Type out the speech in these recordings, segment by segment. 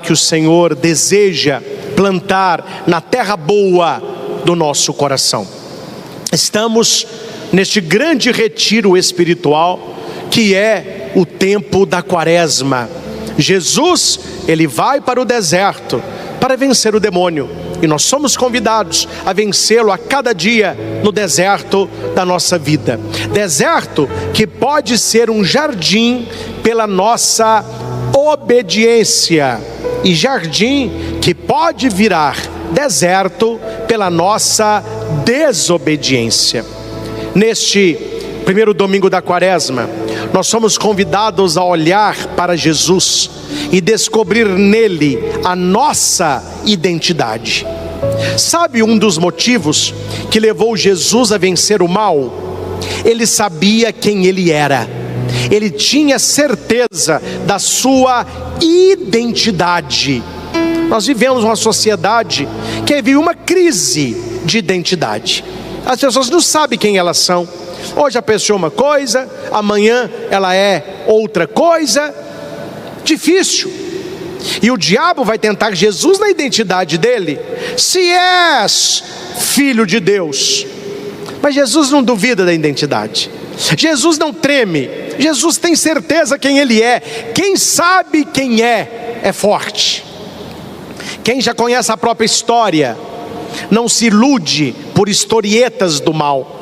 que o Senhor deseja plantar na terra boa do nosso coração. Estamos neste grande retiro espiritual que é o tempo da quaresma. Jesus, ele vai para o deserto para vencer o demônio, e nós somos convidados a vencê-lo a cada dia no deserto da nossa vida. Deserto que pode ser um jardim pela nossa obediência, e jardim que pode virar deserto pela nossa desobediência. Neste primeiro domingo da quaresma, nós somos convidados a olhar para Jesus e descobrir nele a nossa identidade. Sabe um dos motivos que levou Jesus a vencer o mal? Ele sabia quem ele era. Ele tinha certeza da sua identidade. Nós vivemos uma sociedade que vive uma crise de identidade. As pessoas não sabem quem elas são. Hoje a pessoa é uma coisa, amanhã ela é outra coisa. Difícil. E o diabo vai tentar Jesus na identidade dele. Se és filho de Deus. Mas Jesus não duvida da identidade. Jesus não treme. Jesus tem certeza quem ele é. Quem sabe quem é forte. Quem já conhece a própria história não se ilude por historietas do mal.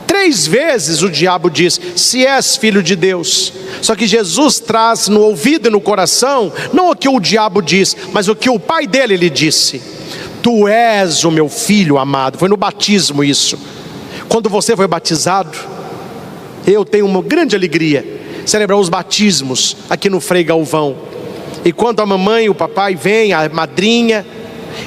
3 vezes o diabo diz: se és filho de Deus. Só que Jesus traz no ouvido e no coração não o que o diabo diz, mas o que o pai dele lhe disse: tu és o meu filho amado. Foi no batismo isso. Quando você foi batizado, eu tenho uma grande alegria celebrar os batismos aqui no Frei Galvão. E quando a mamãe e o papai vêm, a madrinha,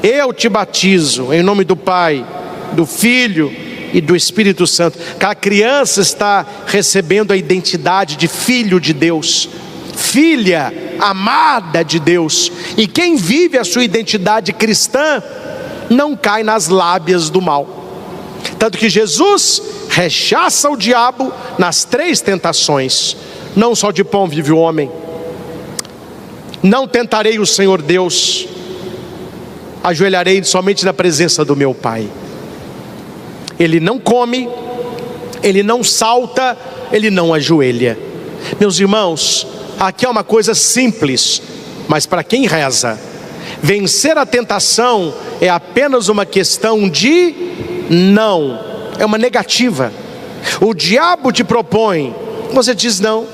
eu te batizo em nome do Pai, do Filho e do Espírito Santo. Aquela criança está recebendo a identidade de filho de Deus, filha amada de Deus. E quem vive a sua identidade cristã não cai nas lábias do mal. Tanto que Jesus rechaça o diabo nas 3 tentações. Não só de pão vive o homem. Não tentarei o Senhor Deus. Ajoelharei somente na presença do meu Pai. Ele não come, ele não salta, ele não ajoelha. Meus irmãos, aqui é uma coisa simples, mas para quem reza, vencer a tentação é apenas uma questão de não, é uma negativa. O diabo te propõe, você diz não.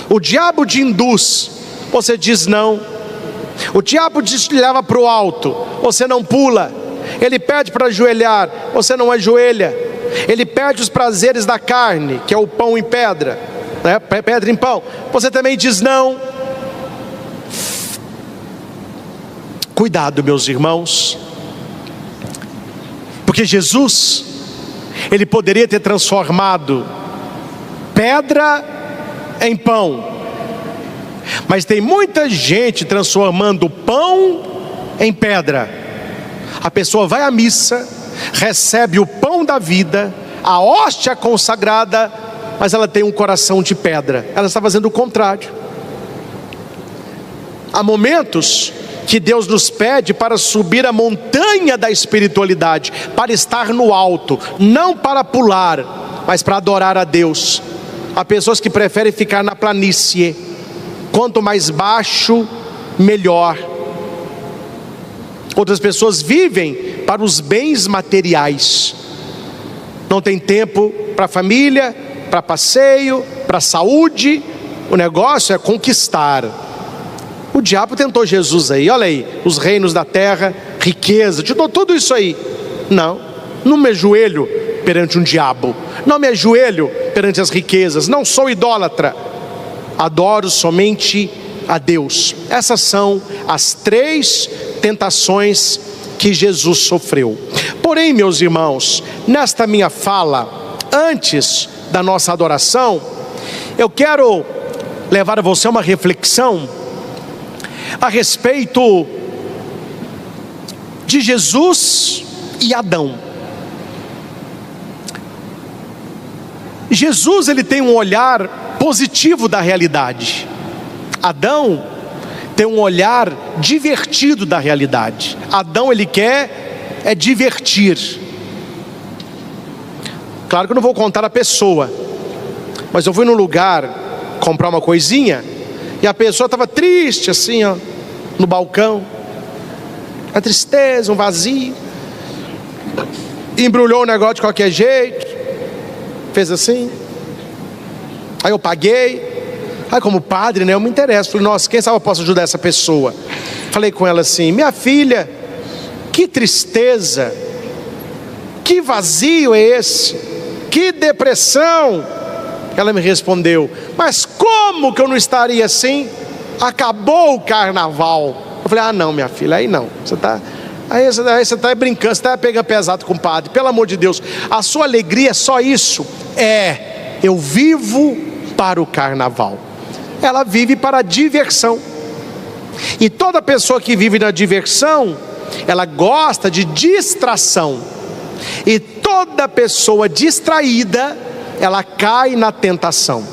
O diabo te induz, você diz não. O diabo te leva para o alto, você não pula. Ele pede para ajoelhar, você não ajoelha. Ele pede os prazeres da carne, que é o pão em pedra, né? Pedra em pão, você também diz não. Cuidado, meus irmãos, porque Jesus, ele poderia ter transformado pedra em pão, mas tem muita gente transformando pão em pedra. A pessoa vai à missa, recebe o pão da vida, a hóstia consagrada, mas ela tem um coração de pedra. Ela está fazendo o contrário. Há momentos que Deus nos pede para subir a montanha da espiritualidade, para estar no alto, não para pular, mas para adorar a Deus. Há pessoas que preferem ficar na planície. Quanto mais baixo, melhor. Outras pessoas vivem para os bens materiais. Não tem tempo para a família, para passeio, para a saúde. O negócio é conquistar. O diabo tentou Jesus aí, olha aí, os reinos da terra, riqueza, te dou tudo isso aí. Não me ajoelho perante um diabo. Não me ajoelho perante as riquezas. Não sou idólatra. Adoro somente a Deus. Essas são as 3 tentações que Jesus sofreu. Porém, meus irmãos, nesta minha fala, antes da nossa adoração, eu quero levar a você uma reflexão a respeito de Jesus e Adão. Jesus, ele tem um olhar positivo da realidade. Adão tem um olhar divertido da realidade. Adão, ele quer divertir. Claro que eu não vou contar a pessoa, mas eu fui num lugar comprar uma coisinha, e a pessoa estava triste assim, ó, no balcão, a tristeza, um vazio, embrulhou o negócio de qualquer jeito, fez assim. Aí eu paguei. Aí como padre, né, eu me interesso. Falei, nossa, quem sabe eu posso ajudar essa pessoa. Falei com ela assim, minha filha, que tristeza, que vazio é esse, que depressão. Ela me respondeu, mas como que eu não estaria assim? Acabou o carnaval. Eu falei, ah não, minha filha, aí não, você está brincando, você está pegando pesado com o padre. Pelo amor de Deus, a sua alegria é só isso? Eu vivo para o carnaval. Ela vive para a diversão. E toda pessoa que vive na diversão, ela gosta de distração. E toda pessoa distraída, ela cai na tentação.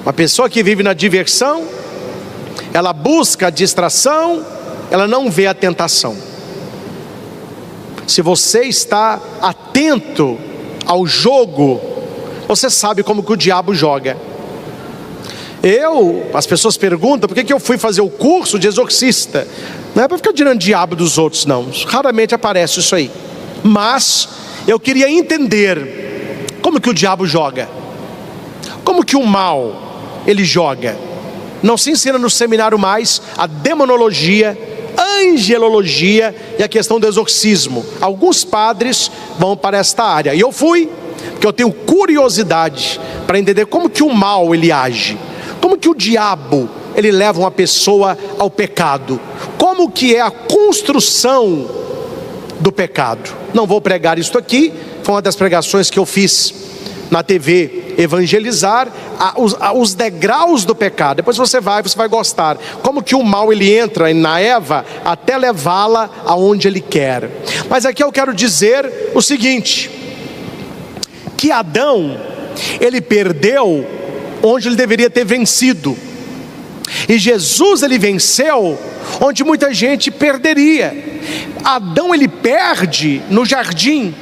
Uma pessoa que vive na diversão, ela busca a distração, ela não vê a tentação. Se você está atento ao jogo, você sabe como que o diabo joga. As pessoas perguntam, por que eu fui fazer o curso de exorcista? Não é para ficar tirando diabo dos outros, não. Raramente aparece isso aí. Mas eu queria entender como que o diabo joga, como que o mal ele joga. Não se ensina no seminário mais a demonologia, angelologia e a questão do exorcismo. Alguns padres vão para esta área, e eu fui, porque eu tenho curiosidade para entender como que o mal ele age, como que o diabo ele leva uma pessoa ao pecado, como que é a construção do pecado. Não vou pregar isso aqui, foi uma das pregações que eu fiz na TV Evangelizar, os degraus do pecado. Depois você vai gostar, como que o mal ele entra na Eva até levá-la aonde ele quer. Mas aqui eu quero dizer o seguinte, que Adão, ele perdeu onde ele deveria ter vencido, e Jesus ele venceu onde muita gente perderia. Adão ele perde no jardim,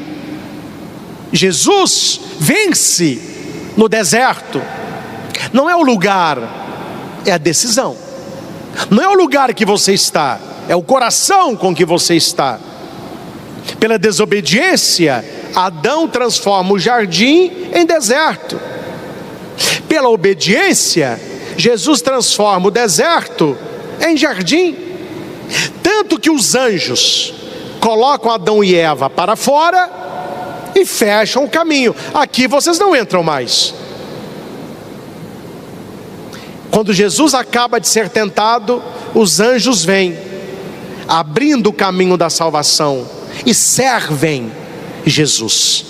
Jesus vence no deserto. Não é o lugar, é a decisão. Não é o lugar que você está, é o coração com que você está. Pela desobediência, Adão transforma o jardim em deserto. Pela obediência, Jesus transforma o deserto em jardim. Tanto que os anjos colocam Adão e Eva para fora e fecham o caminho. Aqui vocês não entram mais. Quando Jesus acaba de ser tentado, os anjos vêm, abrindo o caminho da salvação, e servem Jesus.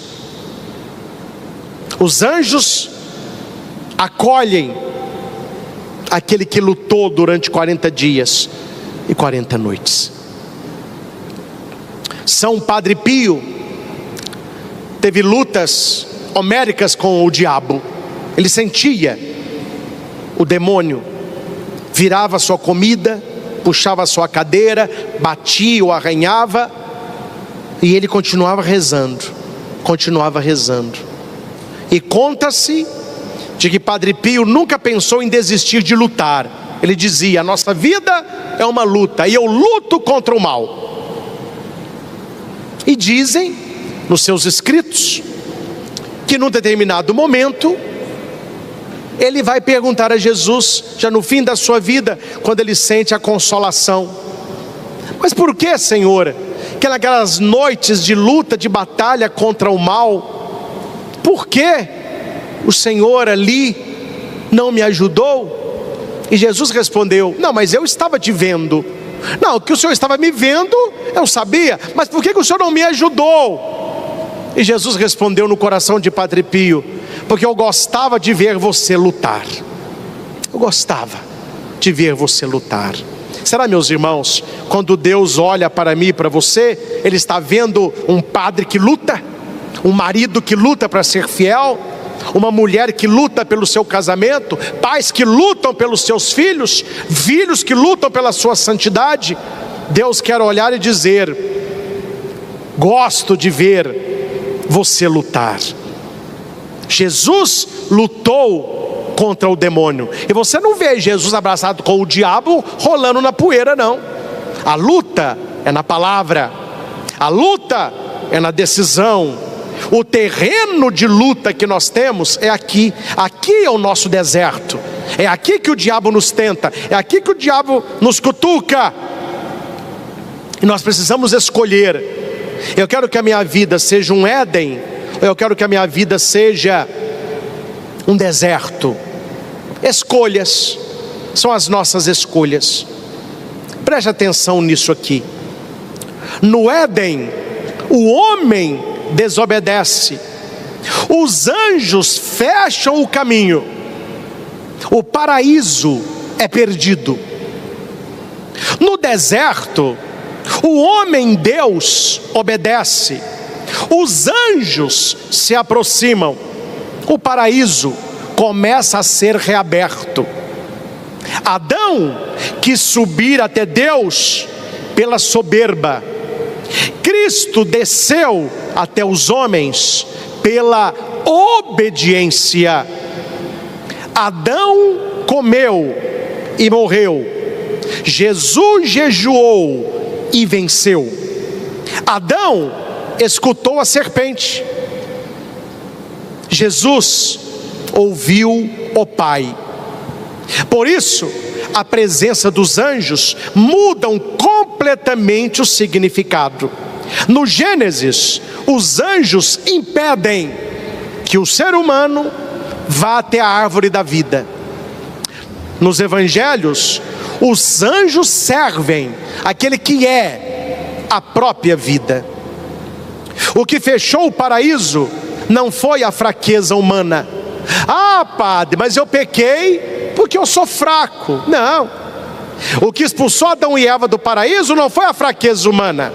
Os anjos acolhem aquele que lutou durante 40 dias e 40 noites. São Padre Pio teve lutas homéricas com o diabo. Ele sentia o demônio, virava a sua comida, puxava a sua cadeira, batia ou arranhava, e ele continuava rezando. E conta-se de que Padre Pio nunca pensou em desistir de lutar. Ele dizia, a nossa vida é uma luta, e eu luto contra o mal. E dizem nos seus escritos que num determinado momento ele vai perguntar a Jesus, já no fim da sua vida, quando ele sente a consolação, mas por que, Senhor, que naquelas noites de luta, de batalha contra o mal, por que o Senhor ali não me ajudou? E Jesus respondeu, não, mas eu estava te vendo. Não, que o Senhor estava me vendo, eu sabia, mas por que o Senhor não me ajudou? E Jesus respondeu no coração de Padre Pio, porque eu gostava de ver você lutar. Eu gostava de ver você lutar. Será, meus irmãos, quando Deus olha para mim e para você, Ele está vendo um padre que luta, um marido que luta para ser fiel, uma mulher que luta pelo seu casamento, pais que lutam pelos seus filhos, filhos que lutam pela sua santidade. Deus quer olhar e dizer: gosto de ver você lutar. Jesus lutou contra o demônio, e você não vê Jesus abraçado com o diabo rolando na poeira, não. A luta é na palavra, a luta é na decisão. O terreno de luta que nós temos é aqui. Aqui é o nosso deserto, é aqui que o diabo nos tenta, é aqui que o diabo nos cutuca. E nós precisamos escolher: eu quero que a minha vida seja um Éden, ou eu quero que a minha vida seja um deserto? Escolhas, são as nossas escolhas. Preste atenção nisso aqui. No Éden, o homem desobedece, os anjos fecham o caminho, o paraíso é perdido. No deserto, o homem Deus obedece, os anjos se aproximam, o paraíso começa a ser reaberto. Adão quis subir até Deus pela soberba, Cristo desceu até os homens pela obediência. Adão comeu e morreu, Jesus jejuou e venceu. Adão escutou a serpente, Jesus ouviu o Pai. Por isso, a presença dos anjos mudam completamente o significado. No Gênesis, os anjos impedem que o ser humano vá até a árvore da vida. Nos evangelhos, os anjos servem aquele que é a própria vida. O que fechou o paraíso não foi a fraqueza humana. Ah, padre, mas eu pequei porque eu sou fraco. Não. O que expulsou Adão e Eva do paraíso não foi a fraqueza humana.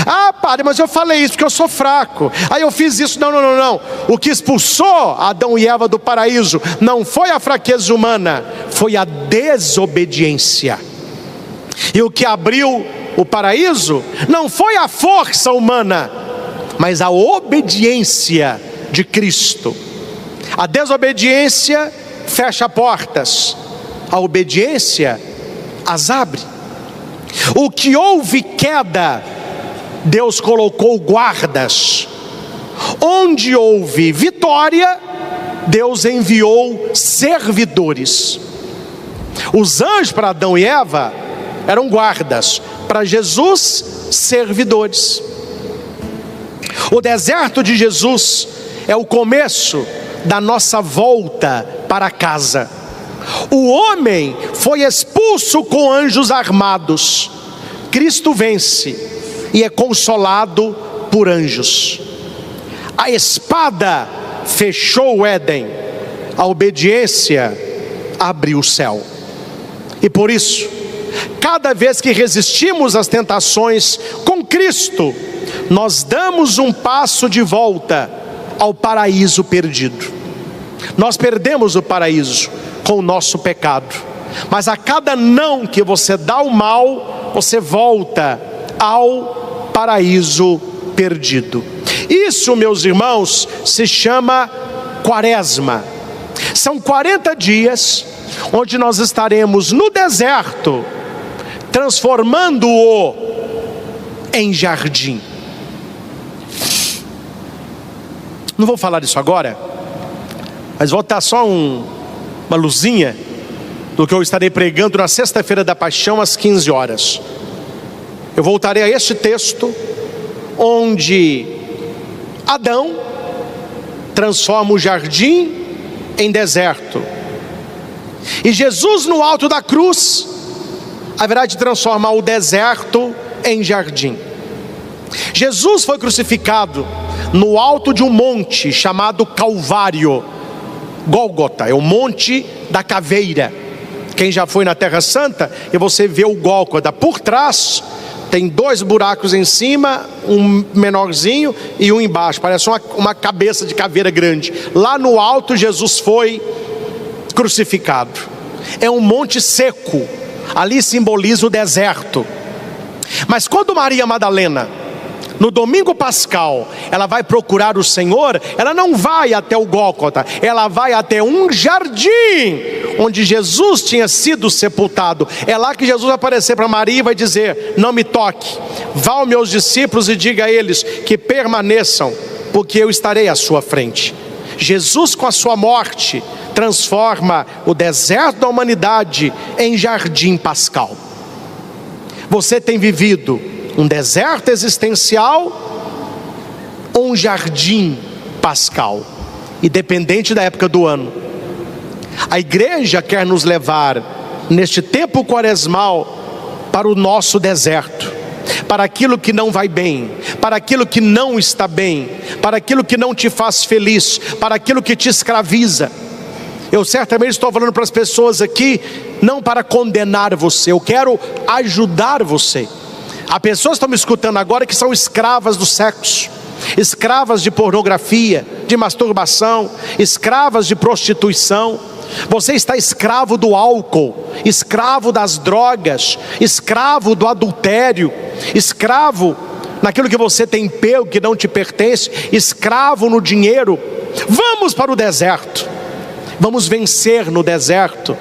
Ah, padre, mas eu falei isso porque eu sou fraco. Aí eu fiz isso. Não. O que expulsou Adão e Eva do paraíso não foi a fraqueza humana, foi a desobediência. E o que abriu o paraíso não foi a força humana, mas a obediência de Cristo. A desobediência fecha portas, a obediência as abre. O que houve queda, Deus colocou guardas. Onde houve vitória, Deus enviou servidores. Os anjos para Adão e Eva eram guardas, para Jesus, servidores. O deserto de Jesus é o começo da nossa volta para casa. O homem foi expulso com anjos armados. Cristo vence e é consolado por anjos. A espada fechou o Éden, a obediência abriu o céu. E por isso, cada vez que resistimos às tentações com Cristo, nós damos um passo de volta ao paraíso perdido. Nós perdemos o paraíso com o nosso pecado, mas a cada não que você dá ao mal, você volta ao paraíso perdido. Isso, meus irmãos, se chama Quaresma. São 40 dias onde nós estaremos no deserto, transformando-o em jardim. Não vou falar disso agora, mas vou dar só uma luzinha do que eu estarei pregando na sexta-feira da Paixão às 15 horas. Eu voltarei a este texto onde Adão transforma o jardim em deserto, e Jesus no alto da cruz haverá de transformar o deserto em jardim. Jesus foi crucificado no alto de um monte chamado Calvário, Gólgota, é o monte da caveira. Quem já foi na Terra Santa, e você vê o Gólgota, por trás Tem 2 buracos em cima, um menorzinho e um embaixo. Parece uma cabeça de caveira grande. Lá no alto Jesus foi crucificado. É um monte seco. Ali simboliza o deserto. Mas quando Maria Madalena, no domingo pascal, ela vai procurar o Senhor, ela não vai até o Gólgota, ela vai até um jardim onde Jesus tinha sido sepultado. É lá que Jesus vai aparecer para Maria e vai dizer: não me toque, vá aos meus discípulos e diga a eles que permaneçam, porque eu estarei à sua frente. Jesus, com a sua morte, transforma o deserto da humanidade em jardim pascal. Você tem vivido um deserto existencial ou um jardim pascal? Independente da época do ano, a igreja quer nos levar neste tempo quaresmal para o nosso deserto, para aquilo que não vai bem, para aquilo que não está bem, para aquilo que não te faz feliz, para aquilo que te escraviza. Eu certamente estou falando para as pessoas aqui, não para condenar você, eu quero ajudar você. Há pessoas que estão me escutando agora que são escravas do sexo, escravas de pornografia, de masturbação, escravas de prostituição. Você está escravo do álcool, escravo das drogas, escravo do adultério, escravo naquilo que você tem pego que não te pertence, escravo no dinheiro. Vamos para o deserto, vamos vencer no deserto.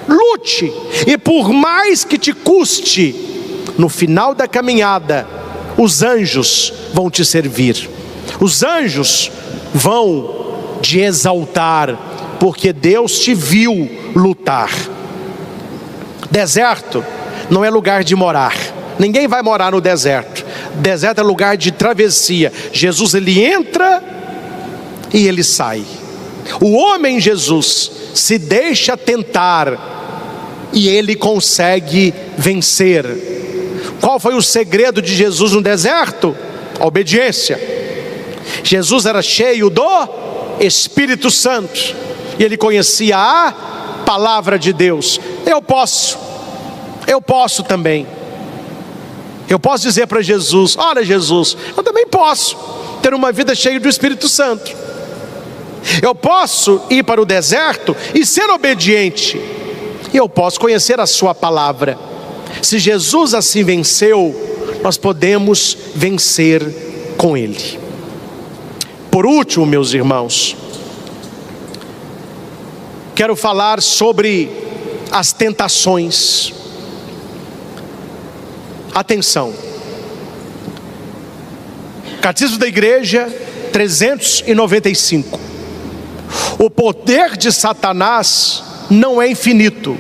Lute, e por mais que te custe, no final da caminhada, os anjos vão te servir. Os anjos vão te exaltar, porque Deus te viu lutar. Deserto não é lugar de morar. Ninguém vai morar no deserto. Deserto é lugar de travessia. Jesus, ele entra e ele sai. O homem Jesus se deixa tentar e ele consegue vencer. Qual foi o segredo de Jesus no deserto? A obediência. Jesus era cheio do Espírito Santo e ele conhecia a palavra de Deus. Eu posso também. Eu posso dizer para Jesus: olha Jesus, eu também posso ter uma vida cheia do Espírito Santo. Eu posso ir para o deserto e ser obediente. E eu posso conhecer a sua palavra. Se Jesus assim venceu, nós podemos vencer com Ele. Por último, meus irmãos, quero falar sobre as tentações. Atenção, Catecismo da Igreja 395. O poder de Satanás não é infinito,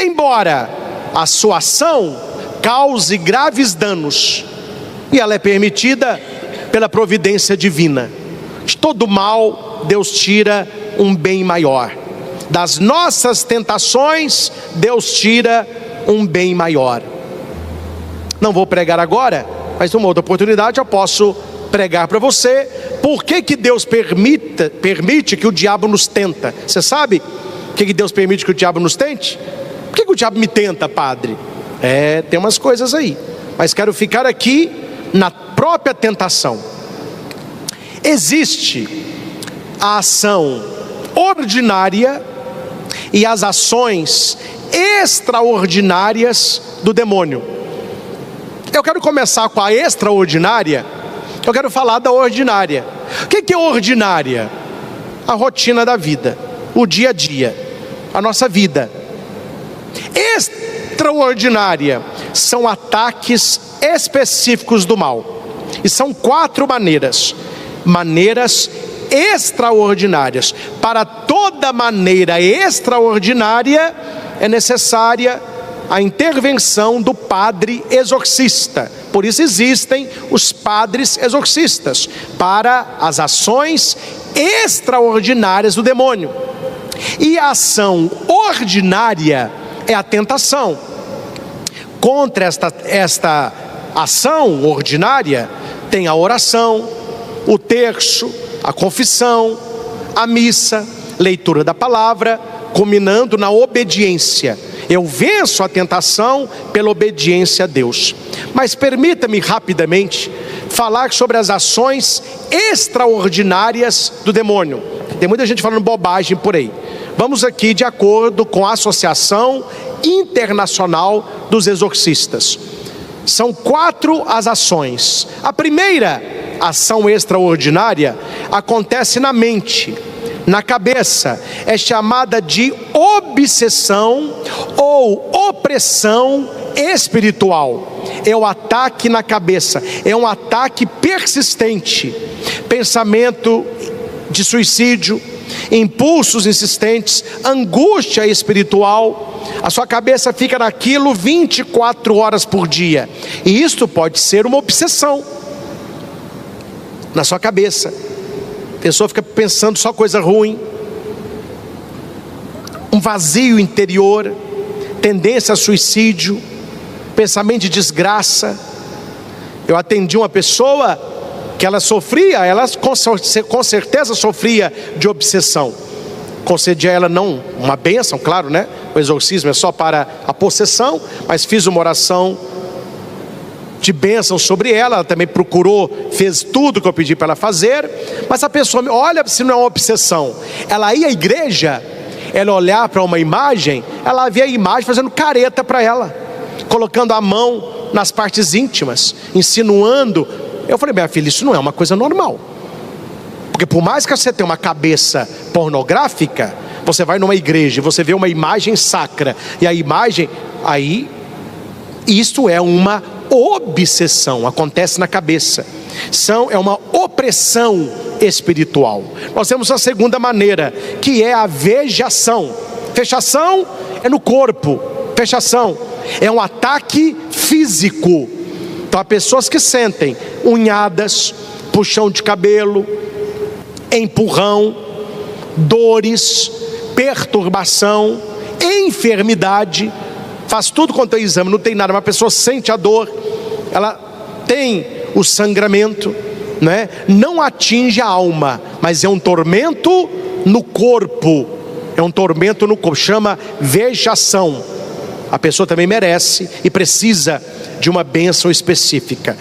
embora a sua ação cause graves danos, e ela é permitida pela providência divina. De todo mal, Deus tira um bem maior. Das nossas tentações, Deus tira um bem maior. Não vou pregar agora, mas numa outra oportunidade eu posso pregar para você por que Deus permite que o diabo nos tenta. Você sabe por que Deus permite que o diabo nos tente? Por que o diabo me tenta, padre? Tem umas coisas aí, mas quero ficar aqui na própria tentação. Existe a ação ordinária e as ações extraordinárias do demônio. Eu quero começar com a extraordinária. Eu quero falar da ordinária. O que é ordinária? A rotina da vida, o dia a dia, a nossa vida. Extraordinária são ataques específicos do mal, e são 4 maneiras extraordinárias. Para toda maneira extraordinária é necessária a intervenção do padre exorcista. Por isso existem os padres exorcistas, para as ações extraordinárias do demônio. E a ação ordinária é a tentação. Contra esta ação ordinária tem a oração, o terço, a confissão, a missa, leitura da palavra, culminando na obediência. Eu venço a tentação pela obediência a Deus. Mas permita-me rapidamente falar sobre as ações extraordinárias do demônio. Tem muita gente falando bobagem por aí. Vamos aqui de acordo com a Associação Internacional dos Exorcistas. São 4 as ações. A primeira ação extraordinária acontece na mente, na cabeça. É chamada de obsessão ou opressão espiritual. É o ataque na cabeça, é um ataque persistente. Pensamento de suicídio, impulsos insistentes, angústia espiritual. A sua cabeça fica naquilo 24 horas por dia. E isto pode ser uma obsessão na sua cabeça. A pessoa fica pensando só coisa ruim, um vazio interior, tendência a suicídio, pensamento de desgraça. Eu atendi uma pessoa que ela com certeza sofria de obsessão. Concedi a ela não uma bênção, claro, né? O exorcismo é só para a possessão, mas fiz uma oração de bênção sobre ela. Ela também procurou, fez tudo que eu pedi para ela fazer. Mas a pessoa, olha se não é uma obsessão. Ela ia à igreja, ela olhar para uma imagem, ela via a imagem fazendo careta para ela, colocando a mão nas partes íntimas, insinuando. Eu falei, minha filha, isso não é uma coisa normal. Porque por mais que você tenha uma cabeça pornográfica, você vai numa igreja, você vê uma imagem sacra, e a imagem, aí, isso é uma obsessão, acontece na cabeça. É uma opressão espiritual. Nós temos a segunda maneira, que é a vejação. Fechação é no corpo, fechação é um ataque físico. Então há pessoas que sentem unhadas, puxão de cabelo, empurrão, dores, perturbação, enfermidade. Faz tudo quanto é exame, não tem nada, mas a pessoa sente a dor, ela tem o sangramento, né? Não atinge a alma, mas é um tormento no corpo. É um tormento no corpo, chama vejação. A pessoa também merece e precisa de uma bênção específica.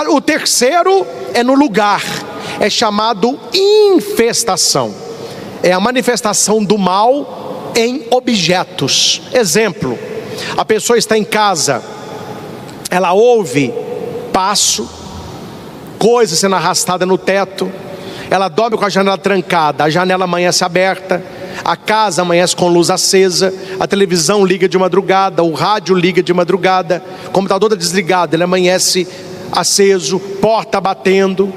O terceiro é no lugar, é chamado infestação. É a manifestação do mal em objetos. Exemplo, a pessoa está em casa, ela ouve passo, coisa sendo arrastada no teto, ela dorme com a janela trancada, a janela amanhece aberta, a casa amanhece com luz acesa, a televisão liga de madrugada, o rádio liga de madrugada, o computador está desligado, ele amanhece aceso, porta batendo,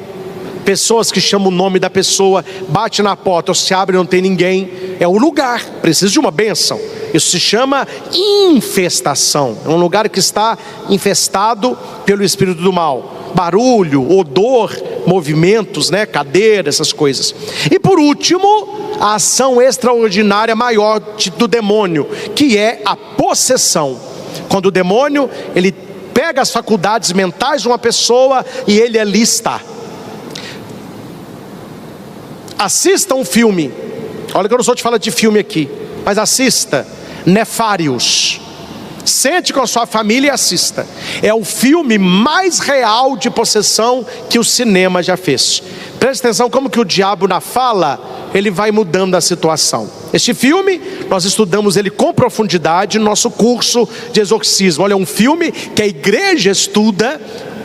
pessoas que chamam o nome da pessoa, bate na porta, ou se abre e não tem ninguém. É o lugar, precisa de uma bênção. Isso se chama infestação. É um lugar que está infestado pelo espírito do mal. Barulho, odor, movimentos, né? Cadeira, essas coisas. E por último, a ação extraordinária maior do demônio, que é a possessão. Quando o demônio, ele pega as faculdades mentais de uma pessoa e ele ali está. Assista um filme. Olha que eu não sou te falar de filme aqui, mas assista Nefários. Sente com a sua família e assista. É o filme mais real de possessão que o cinema já fez. Preste atenção como que o diabo na fala, ele vai mudando a situação. Este filme, nós estudamos ele com profundidade no nosso curso de exorcismo. Olha, é um filme que a igreja estuda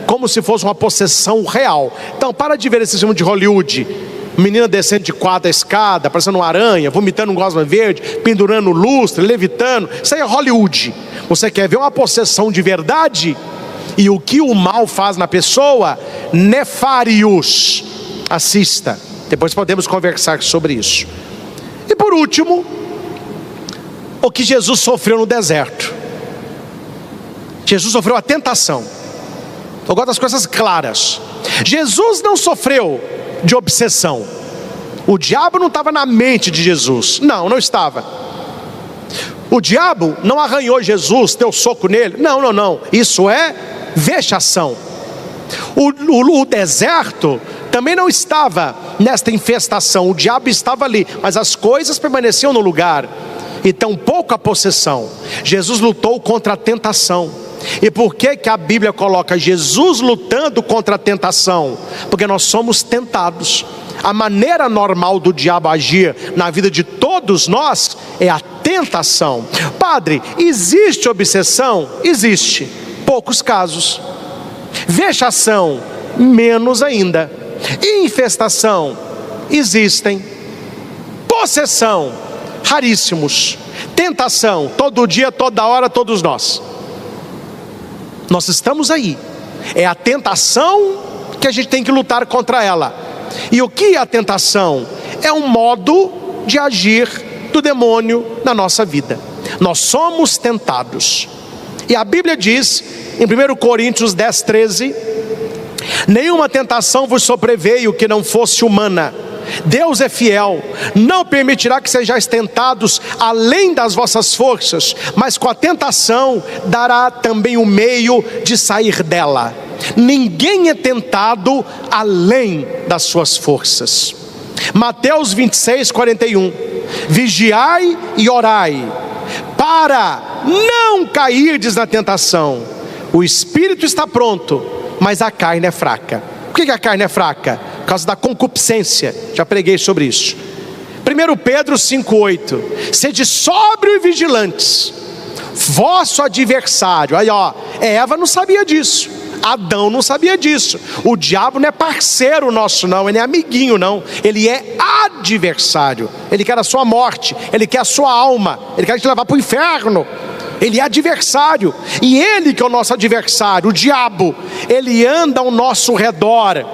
como se fosse uma possessão real. Então para de ver esse filme de Hollywood, menina descendo de 4 escada, parecendo uma aranha, vomitando um gosma verde, pendurando lustre, levitando. Isso aí é Hollywood. Você quer ver uma possessão de verdade? E o que o mal faz na pessoa? Nefários. Assista. Depois podemos conversar sobre isso. E por último, o que Jesus sofreu no deserto. Jesus sofreu a tentação. Eu gosto das coisas claras. Jesus não sofreu de obsessão. O diabo não estava na mente de Jesus. Não estava. O diabo não arranhou Jesus, deu soco nele. Não. Isso é vexação. O deserto também não estava nesta infestação. O diabo estava ali, mas as coisas permaneciam no lugar. E tampouco a possessão. Jesus lutou contra a tentação. E por que que a Bíblia coloca Jesus lutando contra a tentação? Porque nós somos tentados. A maneira normal do diabo agir na vida de todos nós é a tentação. Padre, existe obsessão? Existe. Poucos casos. Vexação? Menos ainda. Infestação? Existem. Possessão? Raríssimos. Tentação? Todo dia, toda hora, todos nós. Nós estamos aí. É a tentação que a gente tem que lutar contra ela. E o que é a tentação? É um modo de agir do demônio na nossa vida. Nós somos tentados. E a Bíblia diz, em 1 Coríntios 10, 13: nenhuma tentação vos sobreveio que não fosse humana. Deus é fiel, não permitirá que sejais tentados além das vossas forças, mas com a tentação dará também o meio de sair dela. Ninguém é tentado além das suas forças. Mateus 26, 41: vigiai e orai, para não cairdes na tentação. O espírito está pronto, mas a carne é fraca. Por que a carne é fraca? Por causa da concupiscência. Já preguei sobre isso. 1 Pedro 5,8: sede sóbrio e vigilantes. Vosso adversário. Aí ó, Eva não sabia disso, Adão não sabia disso. O diabo não é parceiro nosso não, ele é amiguinho não, ele é adversário. Ele quer a sua morte, ele quer a sua alma, ele quer te levar para o inferno. Ele é adversário. E ele que é o nosso adversário, o diabo, ele anda ao nosso redor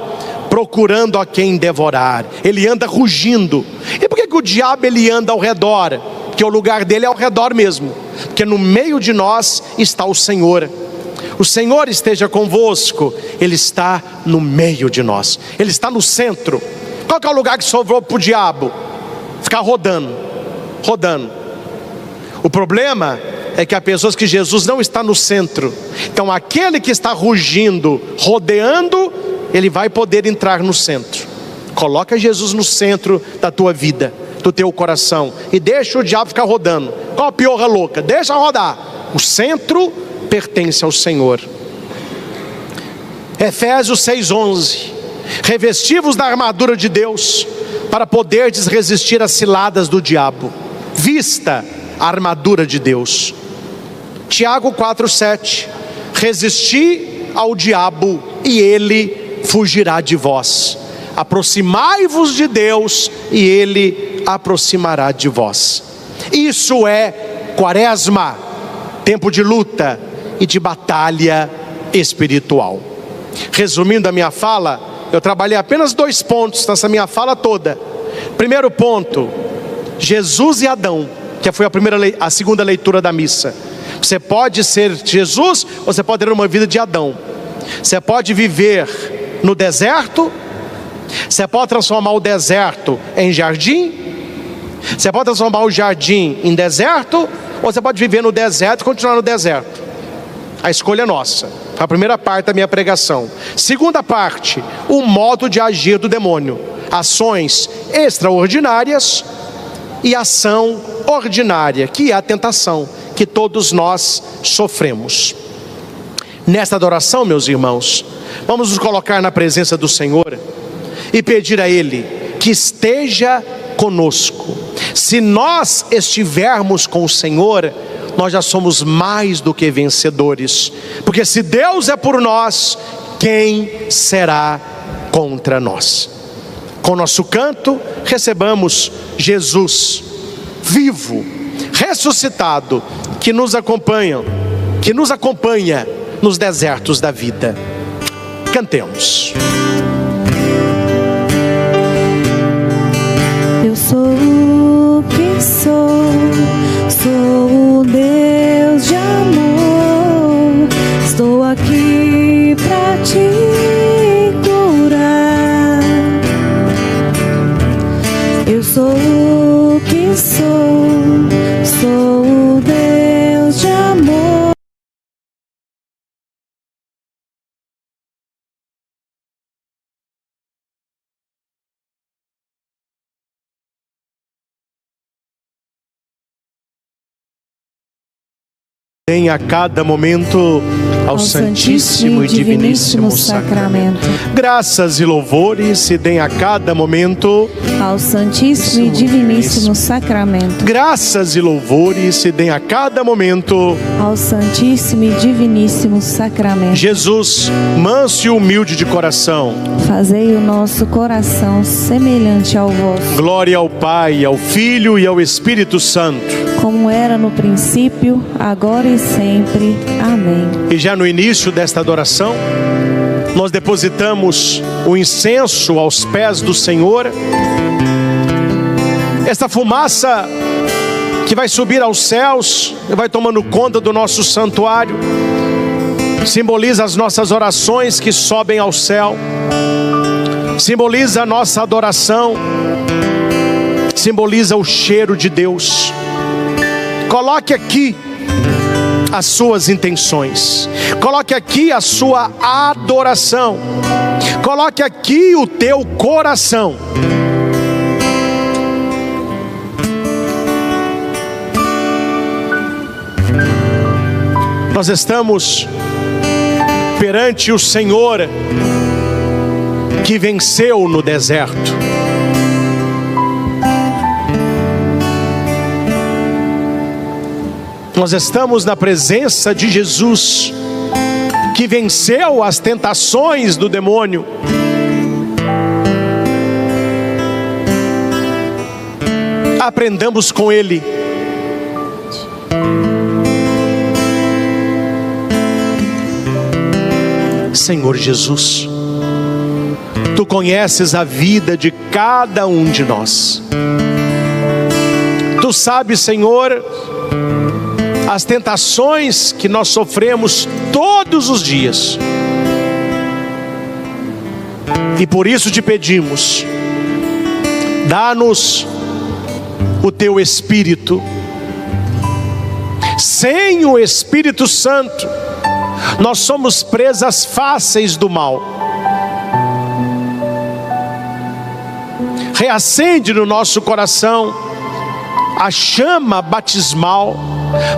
procurando a quem devorar. Ele anda rugindo. E por que o diabo ele anda ao redor? Porque o lugar dele é ao redor mesmo. Porque no meio de nós está o Senhor. O Senhor esteja convosco. Ele está no meio de nós. Ele está no centro. Qual que é o lugar que sobrou para o diabo? Ficar rodando. O problema é que há pessoas que Jesus não está no centro. Então aquele que está rugindo, rodeando, ele vai poder entrar no centro. Coloca Jesus no centro da tua vida, do teu coração, e deixa o diabo ficar rodando. Qual a piorra louca? Deixa rodar. O centro pertence ao Senhor. Efésios 6,11: revesti-vos da armadura de Deus, para poderdes resistir às ciladas do diabo. Vista a armadura de Deus. Tiago 4,7: resisti ao diabo e ele fugirá de vós. Aproximai-vos de Deus e ele aproximará de vós. Isso é quaresma, tempo de luta e de batalha espiritual. Resumindo a minha fala, eu trabalhei apenas 2 pontos nessa minha fala toda. Primeiro ponto: Jesus e Adão, que foi a segunda leitura da missa. Você pode ser Jesus ou você pode ter uma vida de Adão. Você pode viver no deserto, você pode transformar o deserto em jardim, você pode transformar o jardim em deserto, ou você pode viver no deserto e continuar no deserto. A escolha é nossa. A primeira parte da minha pregação. Segunda parte: o modo de agir do demônio. Ações extraordinárias e ação ordinária, que é a tentação que todos nós sofremos. Nesta adoração, meus irmãos, vamos nos colocar na presença do Senhor e pedir a Ele que esteja conosco. Se nós estivermos com o Senhor, nós já somos mais do que vencedores, porque se Deus é por nós, quem será contra nós? Com nosso canto, recebamos Jesus vivo, ressuscitado, que nos acompanha nos desertos da vida. Cantemos. Eu sou quem sou o Deus de amor, estou aqui pra te curar. Eu sou quem sou o Deus de amor. Em a cada momento ao Santíssimo e Diviníssimo Sacramento. Graças e louvores se deem a cada momento ao Santíssimo e Diviníssimo Sacramento. Graças e louvores se deem a cada momento ao Santíssimo e Diviníssimo Sacramento. Jesus, manso e humilde de coração, fazei o nosso coração semelhante ao vosso. Glória ao Pai, ao Filho e ao Espírito Santo, como era no princípio, agora e sempre. Amém. E já no início desta adoração, nós depositamos o incenso aos pés do Senhor. Esta fumaça que vai subir aos céus e vai tomando conta do nosso santuário, simboliza as nossas orações que sobem ao céu, simboliza a nossa adoração, simboliza o cheiro de Deus. Coloque aqui as suas intenções, coloque aqui a sua adoração, coloque aqui o teu coração. Nós estamos perante o Senhor que venceu no deserto. Nós estamos na presença de Jesus, que venceu as tentações do demônio. Aprendamos com Ele. Senhor Jesus, Tu conheces a vida de cada um de nós. Tu sabes, Senhor, as tentações que nós sofremos todos os dias. E por isso te pedimos, dá-nos o Teu Espírito. Sem o Espírito Santo, nós somos presas fáceis do mal. Reacende no nosso coração a chama batismal,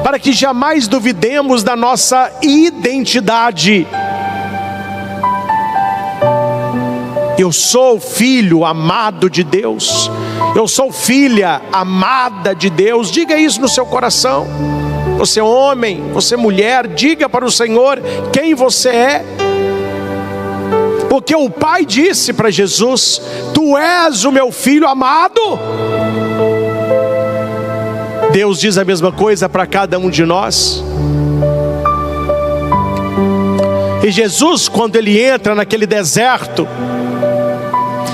para que jamais duvidemos da nossa identidade. Eu sou filho amado de Deus, eu sou filha amada de Deus. Diga isso no seu coração. Você é homem, você é mulher, diga para o Senhor quem você é. Porque o Pai disse para Jesus: Tu és o meu filho amado. Deus diz a mesma coisa para cada um de nós. E Jesus, quando Ele entra naquele deserto,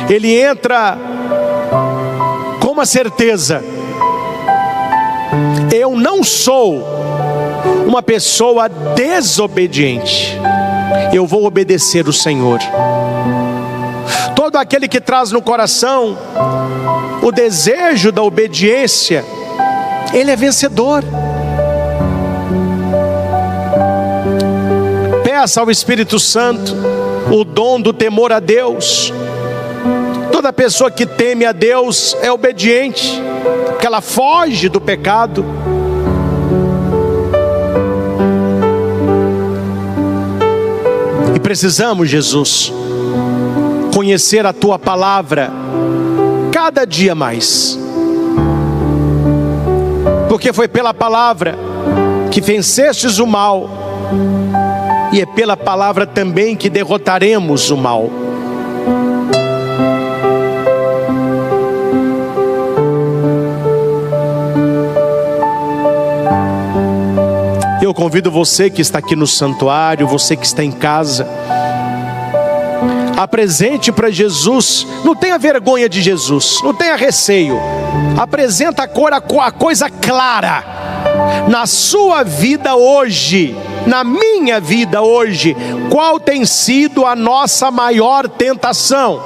Ele entra com uma certeza: eu não sou uma pessoa desobediente, eu vou obedecer o Senhor. Todo aquele que traz no coração o desejo da obediência, ele é vencedor. Peça ao Espírito Santo o dom do temor a Deus. Toda pessoa que teme a Deus é obediente, porque ela foge do pecado. E precisamos, Jesus, conhecer a Tua palavra cada dia mais. Porque foi pela palavra que vencestes o mal, e é pela palavra também que derrotaremos o mal. Eu convido você que está aqui no santuário, você que está em casa, apresente para Jesus. Não tenha vergonha de Jesus, não tenha receio. Apresenta a coisa clara. Na sua vida hoje, na minha vida hoje, qual tem sido a nossa maior tentação?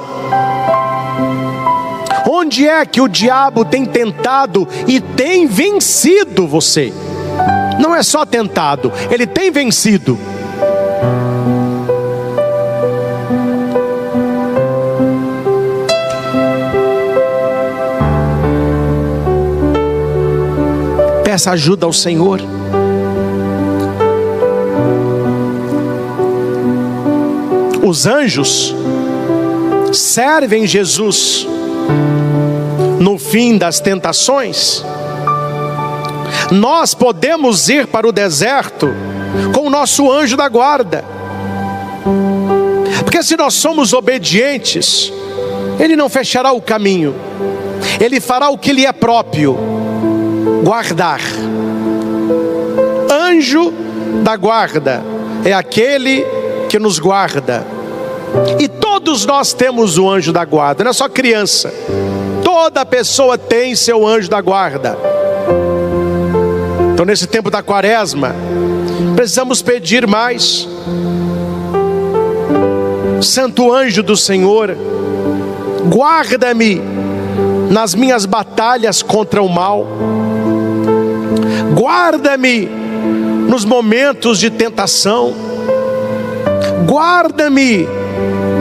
Onde é que o diabo tem tentado e tem vencido você? Não é só tentado, ele tem vencido. Peça ajuda ao Senhor. Os anjos servem Jesus no fim das tentações. Nós podemos ir para o deserto com o nosso anjo da guarda, porque se nós somos obedientes, Ele não fechará o caminho, Ele fará o que lhe é próprio: guardar. Anjo da guarda é aquele que nos guarda. E todos nós temos o anjo da guarda, não é só criança. Toda pessoa tem seu anjo da guarda. Então, nesse tempo da quaresma, precisamos pedir mais. Santo anjo do Senhor, guarda-me nas minhas batalhas contra o mal. Guarda-me nos momentos de tentação. Guarda-me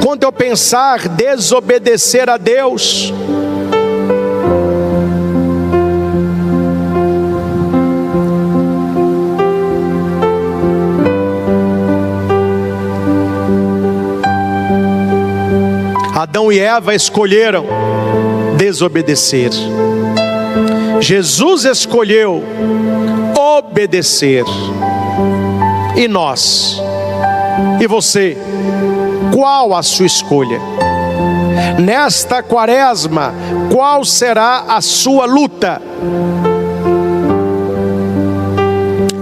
quando eu pensar desobedecer a Deus. Adão e Eva escolheram desobedecer. Jesus escolheu obedecer. E nós? E você? Qual a sua escolha? Nesta quaresma, qual será a sua luta?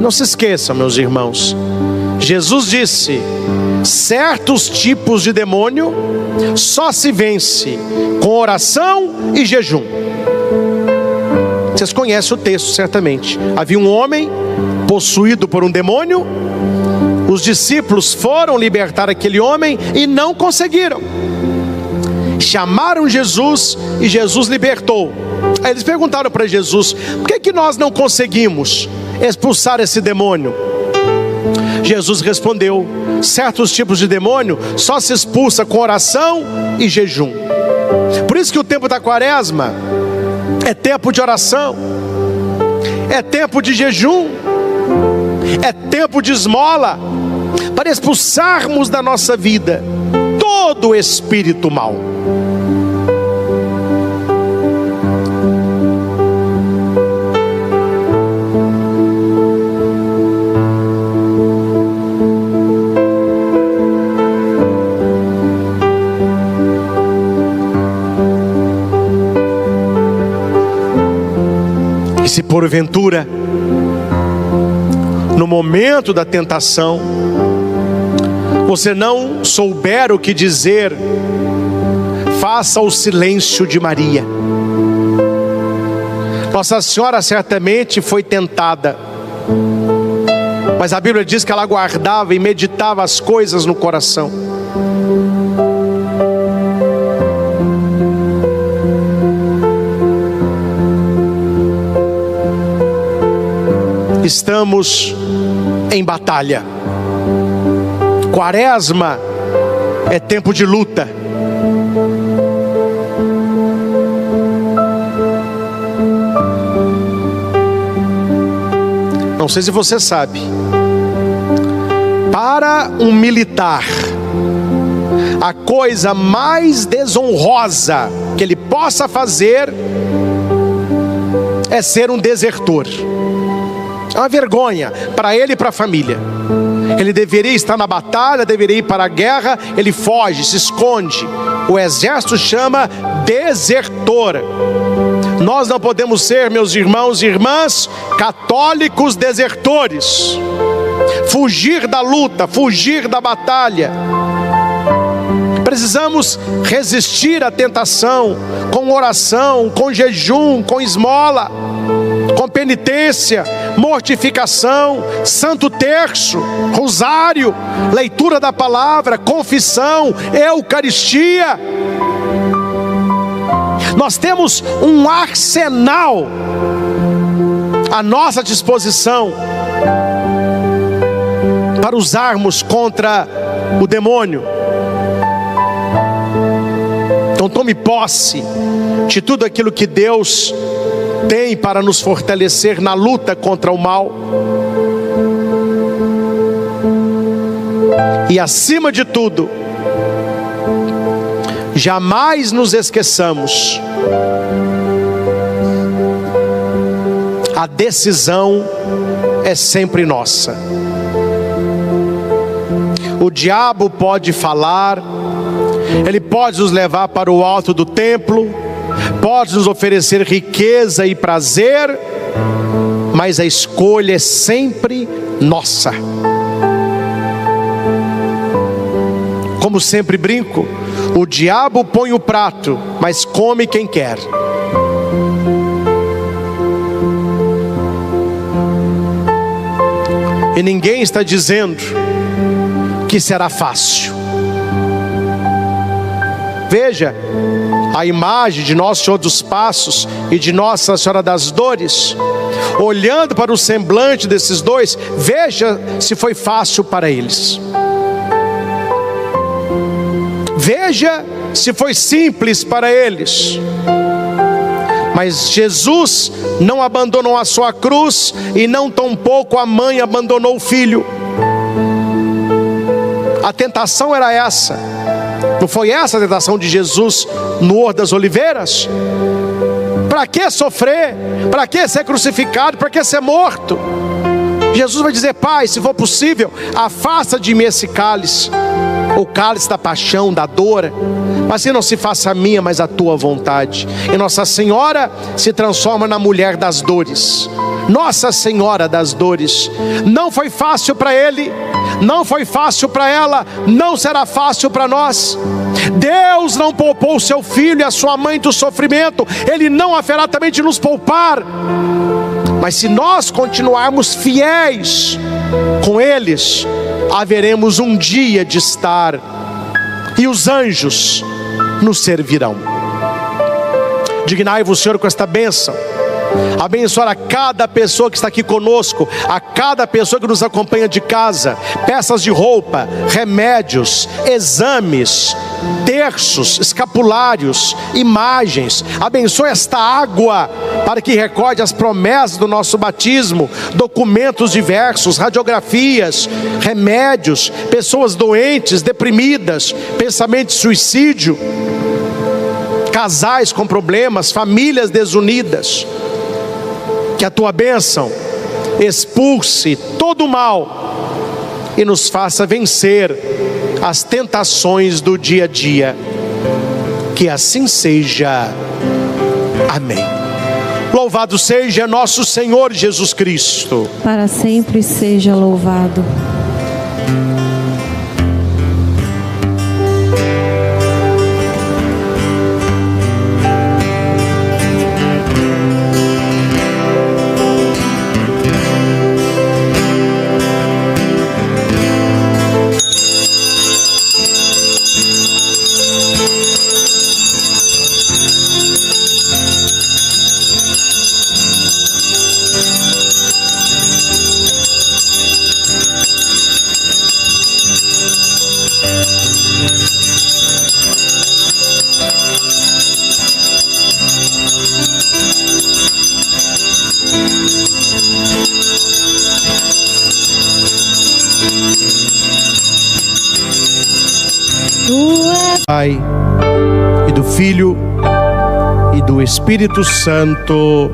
Não se esqueçam, meus irmãos, Jesus disse: certos tipos de demônio só se vence com oração e jejum. Vocês conhecem o texto certamente. Havia um homem possuído por um demônio. Os discípulos foram libertar aquele homem e não conseguiram. Chamaram Jesus e Jesus libertou. Aí eles perguntaram para Jesus: por que nós não conseguimos expulsar esse demônio? Jesus respondeu: certos tipos de demônio só se expulsa com oração e jejum. Por isso que o tempo da quaresma é tempo de oração, é tempo de jejum, é tempo de esmola, para expulsarmos da nossa vida todo o espírito mau. E se porventura, no momento da tentação, você não souber o que dizer, faça o silêncio de Maria. Nossa Senhora certamente foi tentada, mas a Bíblia diz que ela guardava e meditava as coisas no coração. Estamos em batalha. Quaresma é tempo de luta. Não sei se você sabe, para um militar, a coisa mais desonrosa que ele possa fazer é ser um desertor. É uma vergonha para ele e para a família. Ele deveria estar na batalha, deveria ir para a guerra, ele foge, se esconde. O exército chama desertor. Nós não podemos ser, meus irmãos e irmãs, católicos desertores. Fugir da luta, fugir da batalha. Precisamos resistir à tentação com oração, com jejum, com esmola, com penitência, mortificação, santo terço, rosário, leitura da palavra, confissão, eucaristia. Nós temos um arsenal à nossa disposição para usarmos contra o demônio. Então tome posse de tudo aquilo que Deus tem para nos fortalecer na luta contra o mal. E acima de tudo, jamais nos esqueçamos. A decisão é sempre nossa. O diabo pode falar, ele pode nos levar para o alto do templo, pode nos oferecer riqueza e prazer, mas a escolha é sempre nossa. Como sempre brinco, o diabo põe o prato, mas come quem quer. E ninguém está dizendo que será fácil. Veja a imagem de Nosso Senhor dos Passos e de Nossa Senhora das Dores. Olhando para o semblante desses dois, veja se foi fácil para eles. Veja se foi simples para eles. Mas Jesus não abandonou a sua cruz, e não tampouco a mãe abandonou o filho. A tentação era essa. Não foi essa a tentação de Jesus no Horto das Oliveiras? Para que sofrer? Para que ser crucificado? Para que ser morto? Jesus vai dizer: Pai, se for possível, afasta de mim esse cálice, o cálice da paixão, da dor, mas que não se faça a minha, mas a tua vontade. E Nossa Senhora se transforma na mulher das dores. Nossa Senhora das Dores. Não foi fácil para ele, não foi fácil para ela, não será fácil para nós. Deus não poupou o seu filho e a sua mãe do sofrimento, Ele não haverá também de nos poupar. Mas se nós continuarmos fiéis com eles, haveremos um dia de estar, e os anjos nos servirão. Dignai-vos, Senhor, com esta bênção, abençoar a cada pessoa que está aqui conosco, a cada pessoa que nos acompanha de casa, peças de roupa, remédios, exames, terços, escapulários, imagens. Abençoe esta água para que recorde as promessas do nosso batismo, documentos diversos, radiografias, remédios, pessoas doentes, deprimidas, pensamento de suicídio, casais com problemas, famílias desunidas. Que a tua bênção expulse todo o mal e nos faça vencer as tentações do dia a dia. Que assim seja. Amém. Louvado seja nosso Senhor Jesus Cristo. Para sempre seja louvado. Pai, e do Filho, e do Espírito Santo.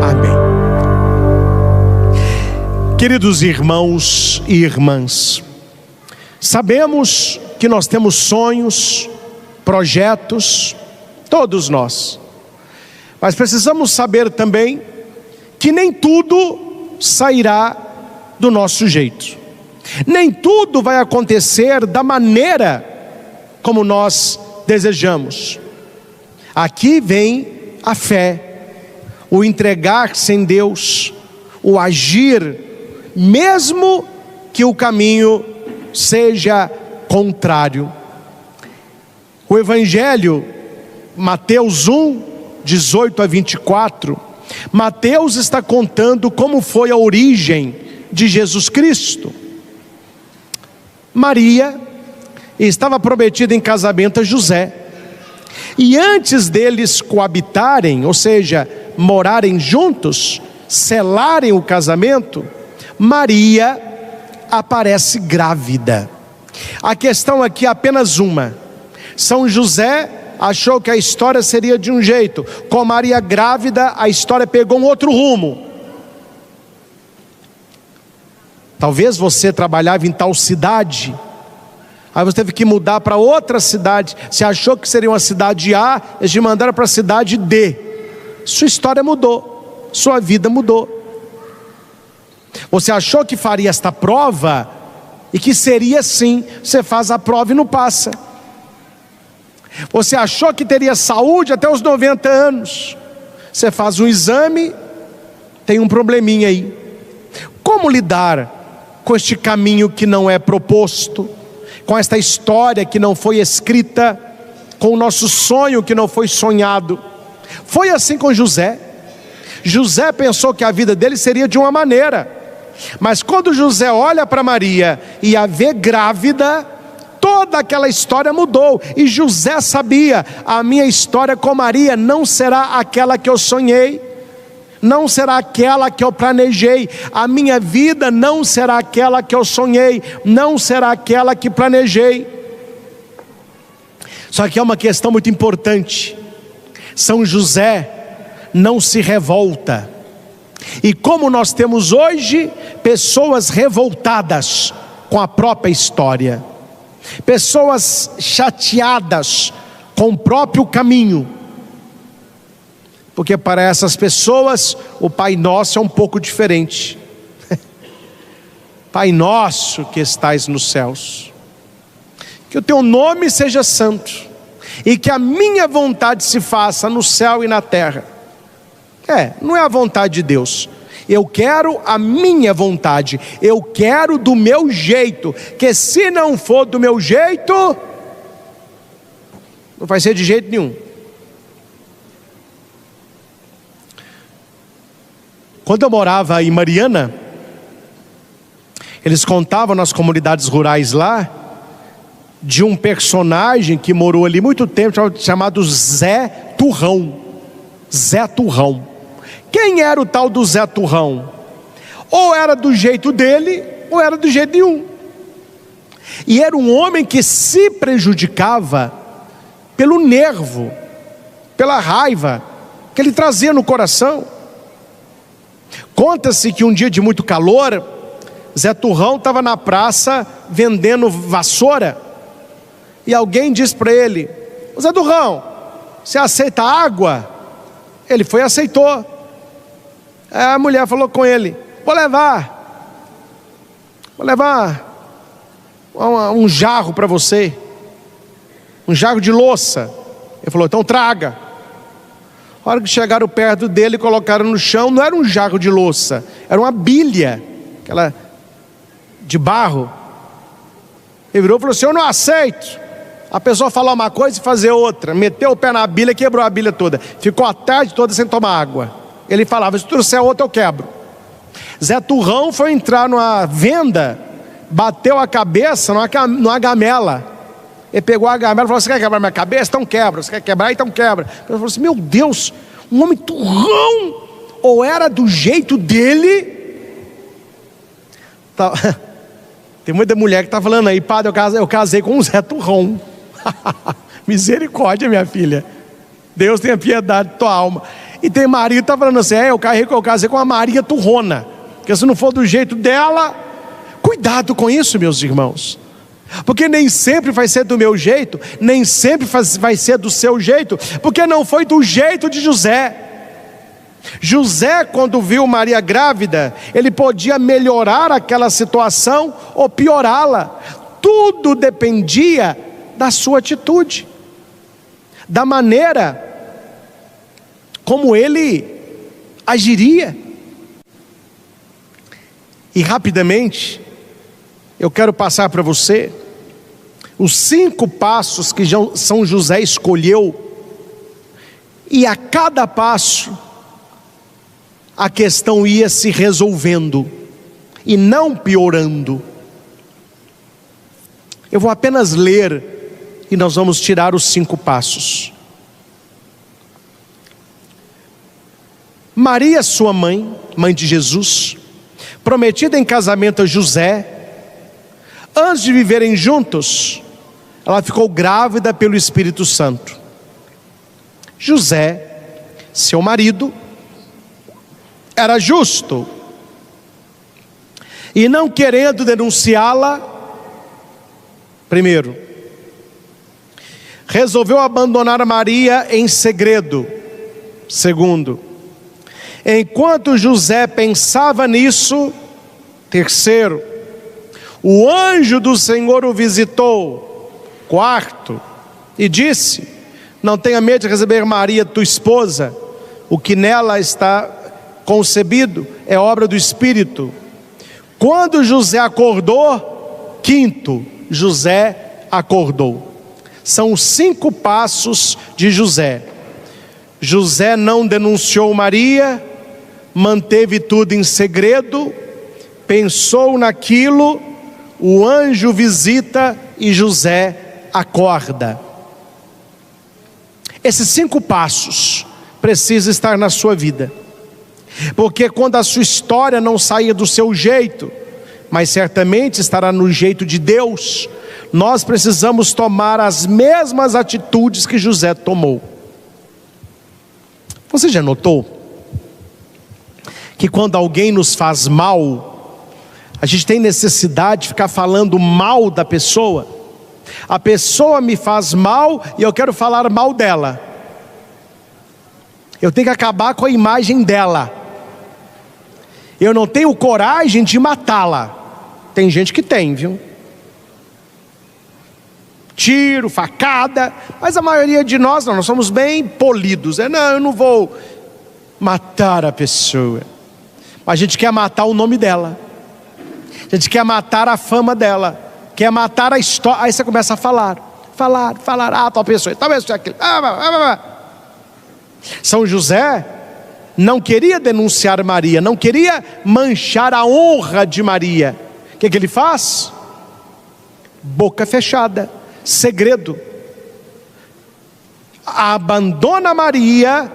Amém. Queridos irmãos e irmãs, sabemos que nós temos sonhos, projetos, todos nós, mas precisamos saber também que nem tudo sairá do nosso jeito. Nem tudo vai acontecer da maneira como nós desejamos. Aqui vem a fé, o entregar-se em Deus, o agir, mesmo que o caminho seja contrário. O Evangelho, Mateus 1, 18 a 24, Mateus está contando como foi a origem de Jesus Cristo. Maria estava prometida em casamento a José, e antes deles coabitarem, ou seja, morarem juntos, selarem o casamento, Maria aparece grávida. A questão aqui é apenas uma: São José achou que a história seria de um jeito, com Maria grávida a história pegou um outro rumo. Talvez você trabalhava em tal cidade, aí você teve que mudar para outra cidade. Você achou que seria uma cidade A, eles te mandaram para a cidade D. Sua história mudou, sua vida mudou. Você achou que faria esta prova e que seria assim, você faz a prova e não passa. Você achou que teria saúde até os 90 anos, você faz um exame, tem um probleminha aí. Como lidar com este caminho que não é proposto, com esta história que não foi escrita, com o nosso sonho que não foi sonhado? Foi assim com José. José pensou que a vida dele seria de uma maneira, mas quando José olha para Maria e a vê grávida, toda aquela história mudou. E José sabia, a minha história com Maria não será aquela que eu sonhei, não será aquela que eu planejei, a minha vida não será aquela que eu sonhei, não será aquela que planejei. Só que é uma questão muito importante. São José não se revolta. E como nós temos hoje pessoas revoltadas com a própria história, pessoas chateadas com o próprio caminho, porque para essas pessoas o Pai Nosso é um pouco diferente. Pai nosso que estais nos céus, que o teu nome seja santo, e que a minha vontade se faça no céu e na terra. Não é a vontade de Deus. Eu quero a minha vontade, eu quero do meu jeito, que se não for do meu jeito, não vai ser de jeito nenhum. Quando eu morava em Mariana, eles contavam nas comunidades rurais lá, de um personagem que morou ali muito tempo, chamado Zé Turrão. Zé Turrão. Quem era o tal do Zé Turrão? Ou era do jeito dele, ou era do jeito nenhum. E era um homem que se prejudicava pelo nervo, pela raiva que ele trazia no coração. Conta-se que um dia de muito calor, Zé Turrão estava na praça vendendo vassoura, e alguém disse para ele: Zé Turrão, você aceita água? Ele foi e aceitou. A mulher falou com ele: vou levar um jarro para você, um jarro de louça. Ele falou: então traga. A hora que chegaram perto dele, colocaram no chão, não era um jarro de louça, era uma bilha, aquela de barro. Ele virou e falou assim: eu não aceito. A pessoa falar uma coisa e fazer outra, meteu o pé na bilha, quebrou a bilha toda, ficou a tarde toda sem tomar água. Ele falava: se trouxer outra eu quebro. Zé Turrão foi entrar numa venda, bateu a cabeça numa gamela. Ele pegou a gamela e falou: você quer quebrar minha cabeça? Então quebra. Você quer quebrar? Então quebra. Ele falou assim: meu Deus, um homem turrão. Ou era do jeito dele. Tem muita mulher que está falando aí: padre, eu casei com um Zé Turrão. Misericórdia, minha filha, Deus tenha piedade de tua alma. E tem marido que está falando assim: eu casei com a Maria Turrona, porque se não for do jeito dela. Cuidado com isso, meus irmãos, porque nem sempre vai ser do meu jeito, nem sempre vai ser do seu jeito, porque não foi do jeito de José. José, quando viu Maria grávida, ele podia melhorar aquela situação ou piorá-la. Tudo dependia da sua atitude, da maneira como ele agiria. E rapidamente eu quero passar para você os 5 passos que São José escolheu, e a cada passo a questão ia se resolvendo e não piorando. Eu vou apenas ler e nós vamos tirar os 5 passos. Maria, sua mãe, mãe de Jesus, prometida em casamento a José, antes de viverem juntos, ela ficou grávida pelo Espírito Santo. José, seu marido, era justo, e não querendo denunciá-la, primeiro, resolveu abandonar Maria em segredo. Segundo, enquanto José pensava nisso, terceiro, o anjo do Senhor o visitou. Quarto, e disse: não tenha medo de receber Maria, tua esposa, o que nela está concebido é obra do Espírito. Quando José acordou, quinto, José acordou. São os 5 passos de José. José não denunciou Maria, manteve tudo em segredo, pensou naquilo, o anjo visita e José acorda. Esses 5 passos precisam estar na sua vida, porque quando a sua história não sair do seu jeito, mas certamente estará no jeito de Deus, nós precisamos tomar as mesmas atitudes que José tomou. Você já notou que quando alguém nos faz mal, a gente tem necessidade de ficar falando mal da pessoa? A pessoa me faz mal e eu quero falar mal dela. Eu tenho que acabar com a imagem dela. Eu não tenho coragem de matá-la. Tem gente que tem, viu? Tiro, facada, mas a maioria de nós não, nós somos bem polidos. Não, eu não vou matar a pessoa. A gente quer matar o nome dela. A gente quer matar a fama dela. Quer matar a história. Aí você começa a falar. Tal pessoa, aquilo. São José não queria denunciar Maria, não queria manchar a honra de Maria. O que ele faz? Boca fechada, segredo. Abandona Maria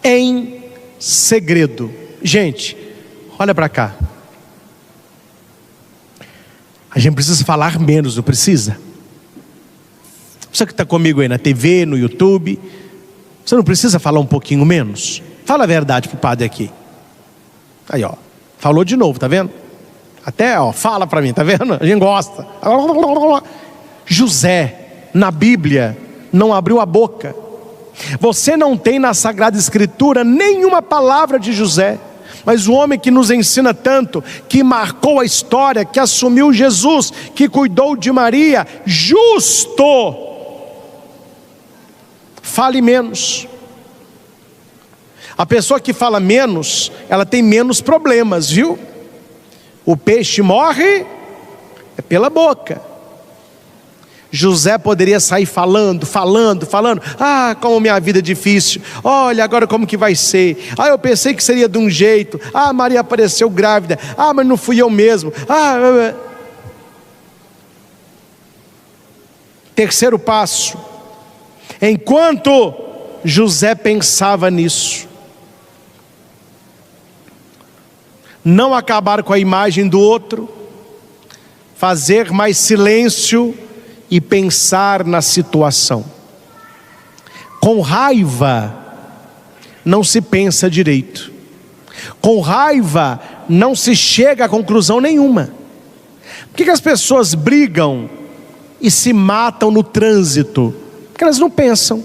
em segredo. Gente, olha para cá. A gente precisa falar menos, não precisa? Você que está comigo aí na TV, no YouTube, você não precisa falar um pouquinho menos? Fala a verdade pro padre aqui. Aí ó, falou de novo, tá vendo? Até ó, fala para mim, tá vendo? A gente gosta. José, na Bíblia, não abriu a boca. Você não tem na Sagrada Escritura nenhuma palavra de José, mas o homem que nos ensina tanto, que marcou a história, que assumiu Jesus, que cuidou de Maria, justo. Fale menos. A pessoa que fala menos, ela tem menos problemas, viu? O peixe morre é pela boca. José poderia sair falando. Ah, como minha vida é difícil. Olha agora como que vai ser. Ah, eu pensei que seria de um jeito. Ah, Maria apareceu grávida. Ah, mas não fui eu mesmo. Terceiro passo. Enquanto José pensava nisso, não acabar com a imagem do outro, fazer mais silêncio e pensar na situação. Com raiva não se pensa direito. Com raiva não se chega a conclusão nenhuma. Por que as pessoas brigam e se matam no trânsito? Porque elas não pensam.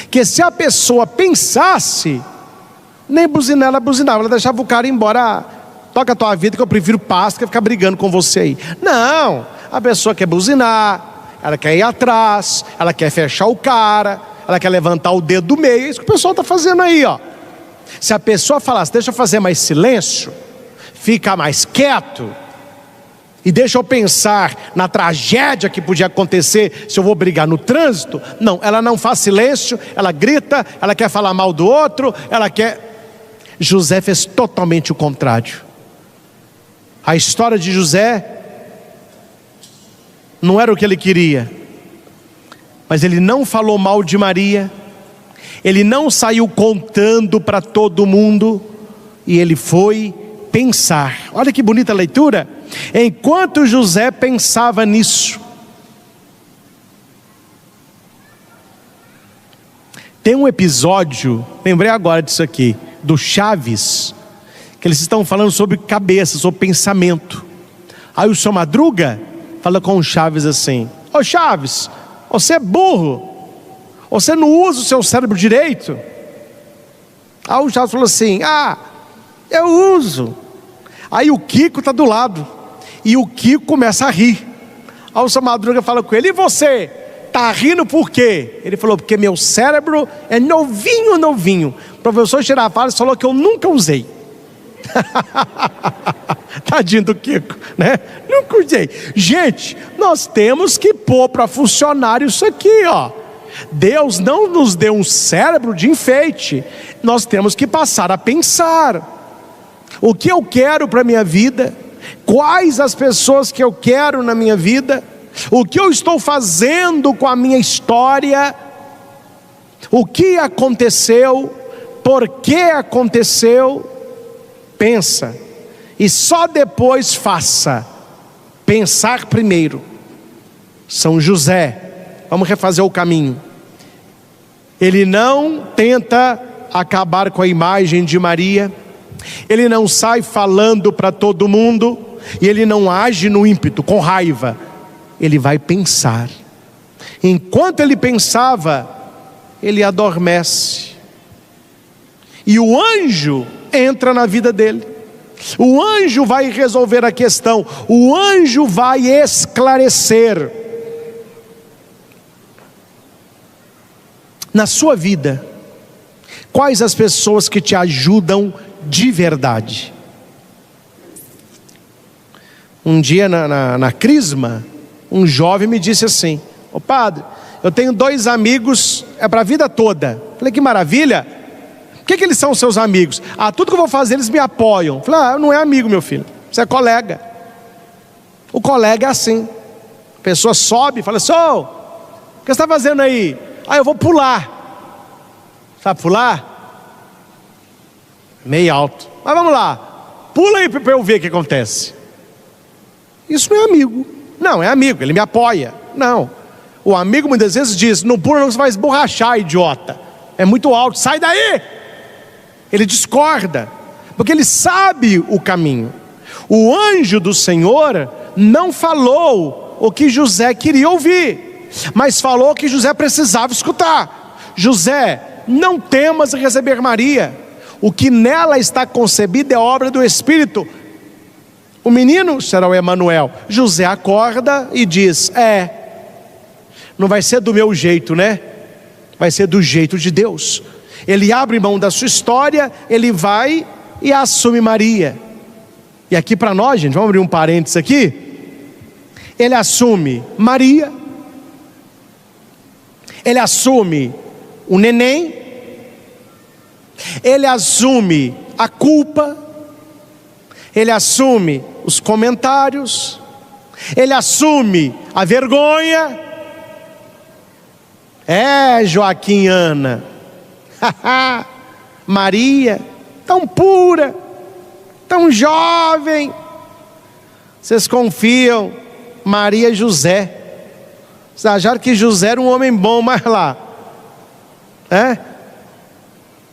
Que se a pessoa pensasse, nem buzinar, ela buzinava, ela deixava o cara ir embora. Toca a tua vida que eu prefiro paz do que ficar brigando com você aí. Não, a pessoa quer buzinar, ela quer ir atrás, ela quer fechar o cara, ela quer levantar o dedo do meio. É isso que o pessoal está fazendo aí, ó. Se a pessoa falasse, deixa eu fazer mais silêncio, fica mais quieto, e deixa eu pensar na tragédia que podia acontecer se eu vou brigar no trânsito. Não, ela não faz silêncio, ela grita, ela quer falar mal do outro, ela quer... José fez totalmente o contrário. A história de José não era o que ele queria, mas ele não falou mal de Maria, ele não saiu contando para todo mundo, e ele foi pensar. Olha que bonita leitura. Enquanto José pensava nisso, Tem um episódio, lembrei agora disso aqui, do Chaves, que eles estão falando sobre cabeça, sobre pensamento. Aí o Seu Madruga fala com o Chaves assim: ô Chaves, você é burro, você não usa o seu cérebro direito. Aí o Chaves falou assim: eu uso. Aí o Kiko está do lado, e o Kiko começa a rir. Aí o Seu Madruga fala com ele: e você? Tá rindo por quê? Ele falou: porque meu cérebro é novinho, novinho. O professor Girafales falou que eu nunca usei. Tadinho do Kiko, né? Nunca usei. Gente, nós temos que pôr para funcionar isso aqui, ó. Deus não nos deu um cérebro de enfeite. Nós temos que passar a pensar: o que eu quero para a minha vida? Quais as pessoas que eu quero na minha vida? O que eu estou fazendo com a minha história? O que aconteceu? Por que aconteceu? Pensa, e só depois faça. Pensar primeiro. São José, vamos refazer o caminho. Ele não tenta acabar com a imagem de Maria, ele não sai falando para todo mundo, e ele não age no ímpeto, com raiva. Ele vai pensar. Enquanto ele pensava, ele adormece, e o anjo entra na vida dele. O anjo vai resolver a questão, o anjo vai esclarecer. Na sua vida, quais as pessoas que te ajudam de verdade? Um dia na Crisma, um jovem me disse assim: ô padre, eu tenho 2 amigos, é para a vida toda. Falei: que maravilha. O que eles são seus amigos? Tudo que eu vou fazer eles me apoiam. Falei: não é amigo, meu filho, você é colega. O colega é assim, a pessoa sobe e fala assim: o que você está fazendo aí? Eu vou pular. Sabe pular? Meio alto, mas vamos lá, pula aí para eu ver o que acontece. Isso não é amigo. Não, é amigo, ele me apoia. Não, o amigo muitas vezes diz: não pula não, você vai esborrachar, idiota, é muito alto, sai daí. Ele discorda, porque ele sabe o caminho. O anjo do Senhor não falou o que José queria ouvir, mas falou que José precisava escutar. José, não temas em receber Maria, o que nela está concebido é obra do Espírito. O menino será o Emanuel. José acorda e diz: não vai ser do meu jeito, né? Vai ser do jeito de Deus. Ele abre mão da sua história, ele vai e assume Maria. E aqui para nós, gente, vamos abrir um parênteses aqui. Ele assume Maria, ele assume o neném, ele assume a culpa, ele assume os comentários, ele assume a vergonha. Joaquim e Ana, Maria, tão pura, tão jovem, vocês confiam, Maria e José. Vocês acharam que José era um homem bom, mas lá,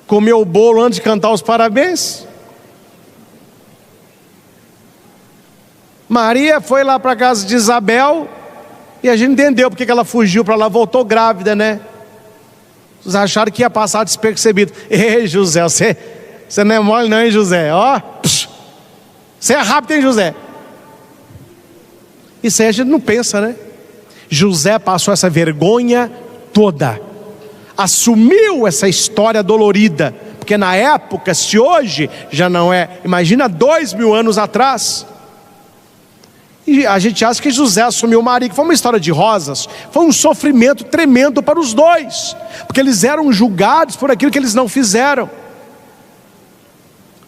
comeu o bolo antes de cantar os parabéns. Maria foi lá para a casa de Isabel, e a gente entendeu porque que ela fugiu para lá, voltou grávida, né? Vocês acharam que ia passar despercebido. Ei, José, você não é mole não, hein, José? Você é rápido, hein, José? Isso aí a gente não pensa, né? José passou essa vergonha toda, assumiu essa história dolorida, porque na época, se hoje já não é, imagina 2000 anos atrás. E a gente acha que José assumiu Maria, que foi uma história de rosas. Foi um sofrimento tremendo para os dois, porque eles eram julgados por aquilo que eles não fizeram.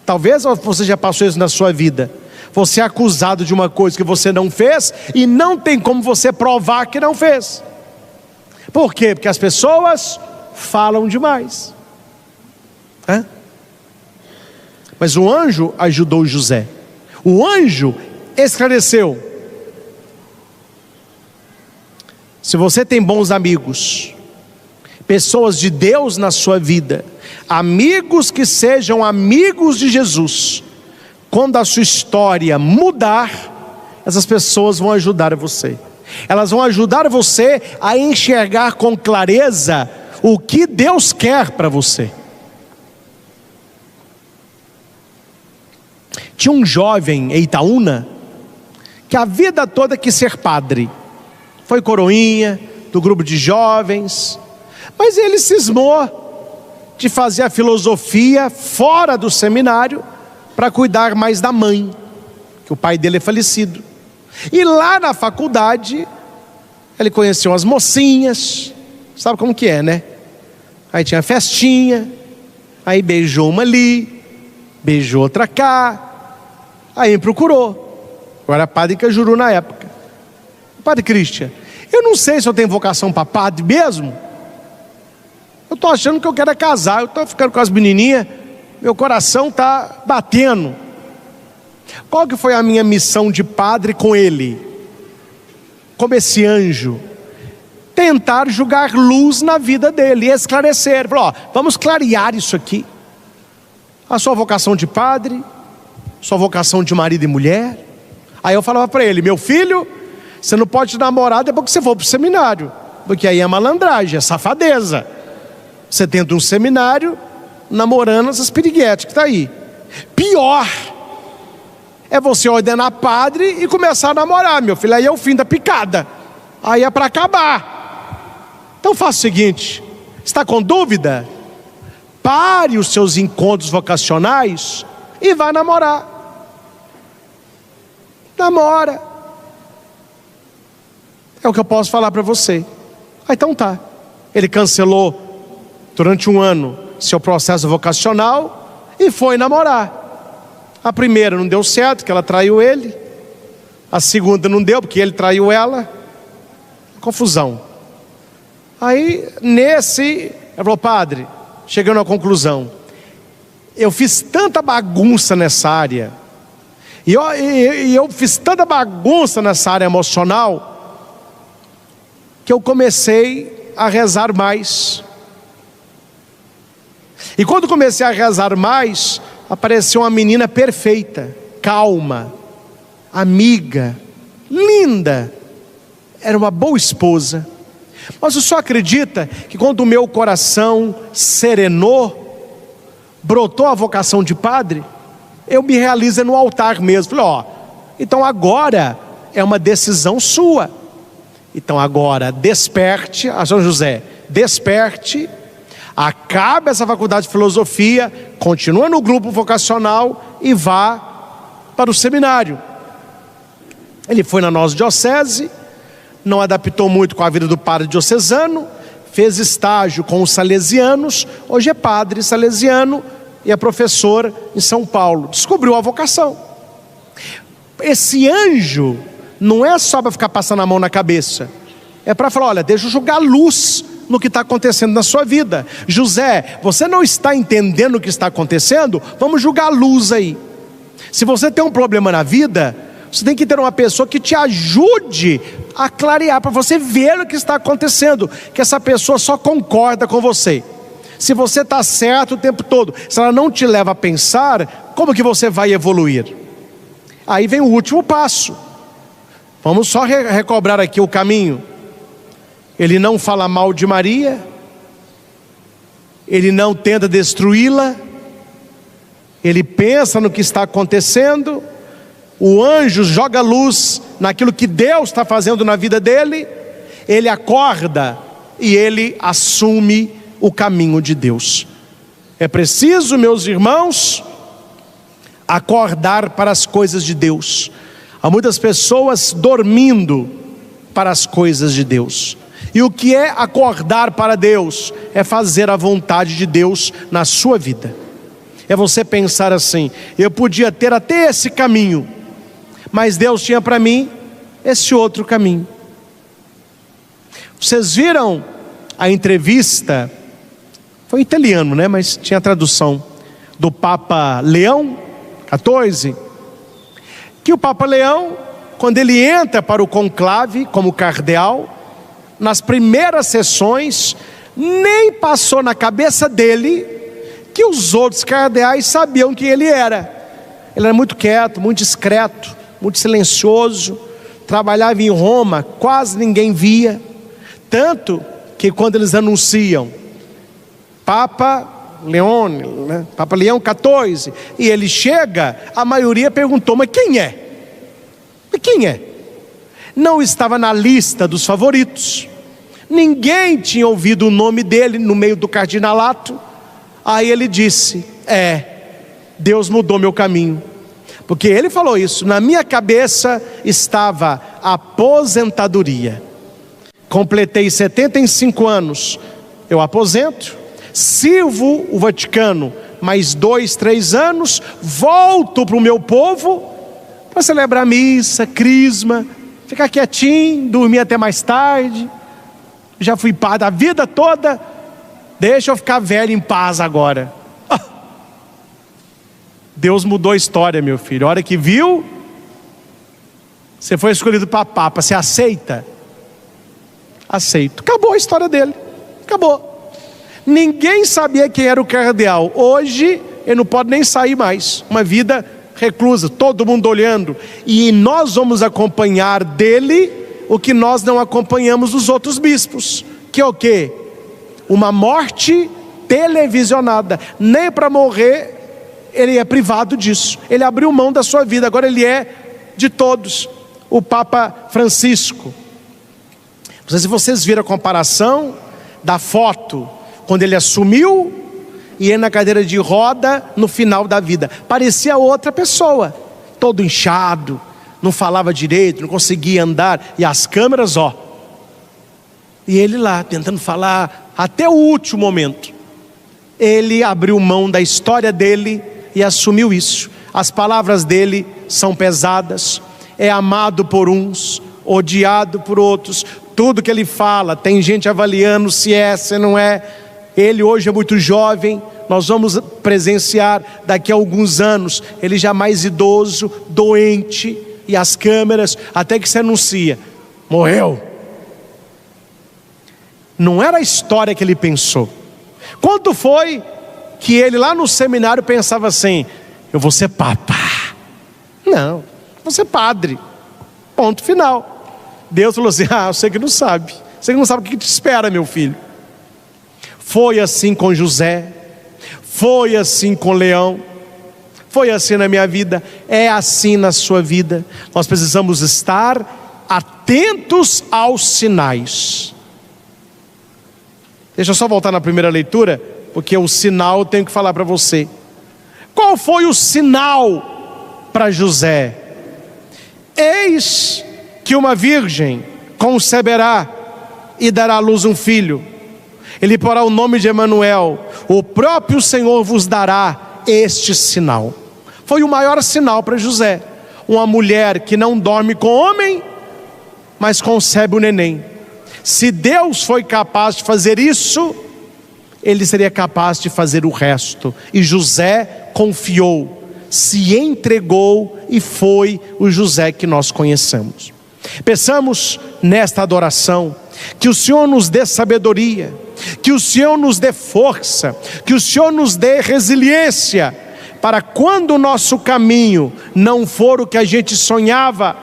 Talvez você já passou isso na sua vida. Você é acusado de uma coisa que você não fez, e não tem como você provar que não fez. Por quê? Porque as pessoas falam demais. Mas o anjo ajudou José. O anjo esclareceu. Se você tem bons amigos, pessoas de Deus na sua vida, amigos que sejam amigos de Jesus. Quando a sua história mudar, essas pessoas vão ajudar você. Elas vão ajudar você a enxergar com clareza o que Deus quer para você. Tinha um jovem em Itaúna que a vida toda quis ser padre. Foi coroinha do grupo de jovens, mas ele cismou de fazer a filosofia fora do seminário para cuidar mais da mãe, que o pai dele é falecido. E lá na faculdade ele conheceu as mocinhas, sabe como que é, né? Aí tinha festinha, aí beijou uma ali, beijou outra cá, aí me procurou. Eu era padre Cajuru na época. Padre Christian, eu não sei se eu tenho vocação para padre mesmo. Eu estou achando que eu quero casar. Eu estou ficando com as menininhas, meu coração está batendo. Qual que foi a minha missão de padre com ele? Como esse anjo? Tentar jogar luz na vida dele e esclarecer. Falou, ó, vamos clarear isso aqui. A sua vocação de padre, sua vocação de marido e mulher. Aí eu falava para ele, meu filho, você não pode namorar depois que você for para o seminário, porque aí é malandragem, é safadeza. Você tenta um seminário namorando essas piriguetes que está aí. Pior é você ordenar padre e começar a namorar, meu filho. Aí é o fim da picada, aí é para acabar. Então faça o seguinte, está com dúvida? Pare os seus encontros vocacionais e vá namorar. Namora. É o que eu posso falar para você. Ah, então tá. Ele cancelou durante um ano seu processo vocacional e foi namorar. A primeira não deu certo, que ela traiu ele. A segunda não deu, porque ele traiu ela. Confusão. Aí nesse, ela falou, padre, chegando à conclusão, eu fiz tanta bagunça nessa área, e eu fiz tanta bagunça nessa área emocional, que eu comecei a rezar mais. E quando comecei a rezar mais, apareceu uma menina perfeita, calma, amiga, linda, era uma boa esposa. Mas o senhor acredita que quando o meu coração serenou, brotou a vocação de padre, eu me realizo no altar mesmo. Falei, ó, então agora é uma decisão sua. Então agora desperte, a São José, desperte, acabe essa faculdade de filosofia, continua no grupo vocacional e vá para o seminário. Ele foi na nossa diocese, não adaptou muito com a vida do padre diocesano, fez estágio com os salesianos, hoje é padre salesiano e é professor em São Paulo, descobriu a vocação. Esse anjo não é só para ficar passando a mão na cabeça, é para falar, olha, deixa eu jogar luz no que está acontecendo na sua vida. José, você não está entendendo o que está acontecendo? Vamos jogar luz aí. Se você tem um problema na vida, você tem que ter uma pessoa que te ajude a clarear, para você ver o que está acontecendo, que essa pessoa só concorda com você. Se você está certo o tempo todo, se ela não te leva a pensar, como que você vai evoluir? Aí vem o último passo. Vamos só recobrar aqui o caminho. Ele não fala mal de Maria, ele não tenta destruí-la, ele pensa no que está acontecendo. O anjo joga luz naquilo que Deus está fazendo na vida dele. Ele acorda e ele assume o caminho de Deus. É preciso, meus irmãos, acordar para as coisas de Deus. Há muitas pessoas dormindo para as coisas de Deus. E o que é acordar para Deus? É fazer a vontade de Deus na sua vida. É você pensar assim, eu podia ter até esse caminho, mas Deus tinha para mim esse outro caminho. Vocês viram a entrevista, foi italiano, né? Mas tinha a tradução, do Papa Leão XIV, que o Papa Leão, quando ele entra para o conclave como cardeal, nas primeiras sessões, Nem passou na cabeça dele que os outros cardeais sabiam quem ele era. Ele era muito quieto, muito discreto, muito silencioso. Trabalhava em Roma, quase ninguém via. Tanto que quando eles anunciam Papa Leone, né? Papa Leão XIV, e ele chega, a maioria perguntou: mas quem é? Mas quem é? Não estava na lista dos favoritos. Ninguém tinha ouvido o nome dele no meio do cardinalato. Aí ele disse: Deus mudou meu caminho. Porque ele falou isso: na minha cabeça estava a aposentadoria. Completei 75 anos, eu aposento, sirvo o Vaticano mais 2, 3 anos, volto para o meu povo para celebrar missa, crisma, ficar quietinho, dormir até mais tarde. Já fui padre a vida toda, deixa eu ficar velho em paz agora. Deus mudou a história, meu filho. A hora que viu, você foi escolhido para papa, você aceita? Aceito. Acabou a história dele, acabou. Ninguém sabia quem era o cardeal. Hoje ele não pode nem sair mais, uma vida reclusa, todo mundo olhando. E nós vamos acompanhar dele o que nós não acompanhamos dos outros bispos, que é o quê? Uma morte televisionada. Nem para morrer ele é privado disso. Ele abriu mão da sua vida, agora ele é de todos. O Papa Francisco, não sei se vocês viram a comparação da foto quando ele assumiu e ele na cadeira de roda no final da vida. Parecia outra pessoa, todo inchado, não falava direito, não conseguia andar, e as câmeras, e ele lá tentando falar até o último momento. Ele abriu mão da história dele e assumiu isso. As palavras dele são pesadas, é amado por uns, odiado por outros. Tudo que ele fala, tem gente avaliando se é, se não é. Ele hoje é muito jovem, nós vamos presenciar daqui a alguns anos, ele já mais idoso, doente, e as câmeras, até que se anuncia, morreu. Não era a história que ele pensou. Quanto foi que ele lá no seminário pensava assim: eu vou ser papa? Não, vou ser padre, ponto final. Deus falou assim: você que não sabe, você que não sabe o que te espera, meu filho. Foi assim com José, foi assim com Leão, foi assim na minha vida, é assim na sua vida. Nós precisamos estar atentos aos sinais. Deixa eu só voltar na primeira leitura, porque o sinal eu tenho que falar para você. Qual foi o sinal para José? Eis que uma virgem conceberá e dará à luz um filho. Ele porá o nome de Emanuel. O próprio Senhor vos dará este sinal. Foi o maior sinal para José. Uma mulher que não dorme com homem, mas concebe o neném. Se Deus foi capaz de fazer isso, ele seria capaz de fazer o resto. E José confiou, se entregou, e foi o José que nós conhecemos. Peçamos nesta adoração que o Senhor nos dê sabedoria, que o Senhor nos dê força, que o Senhor nos dê resiliência, para quando o nosso caminho não for o que a gente sonhava,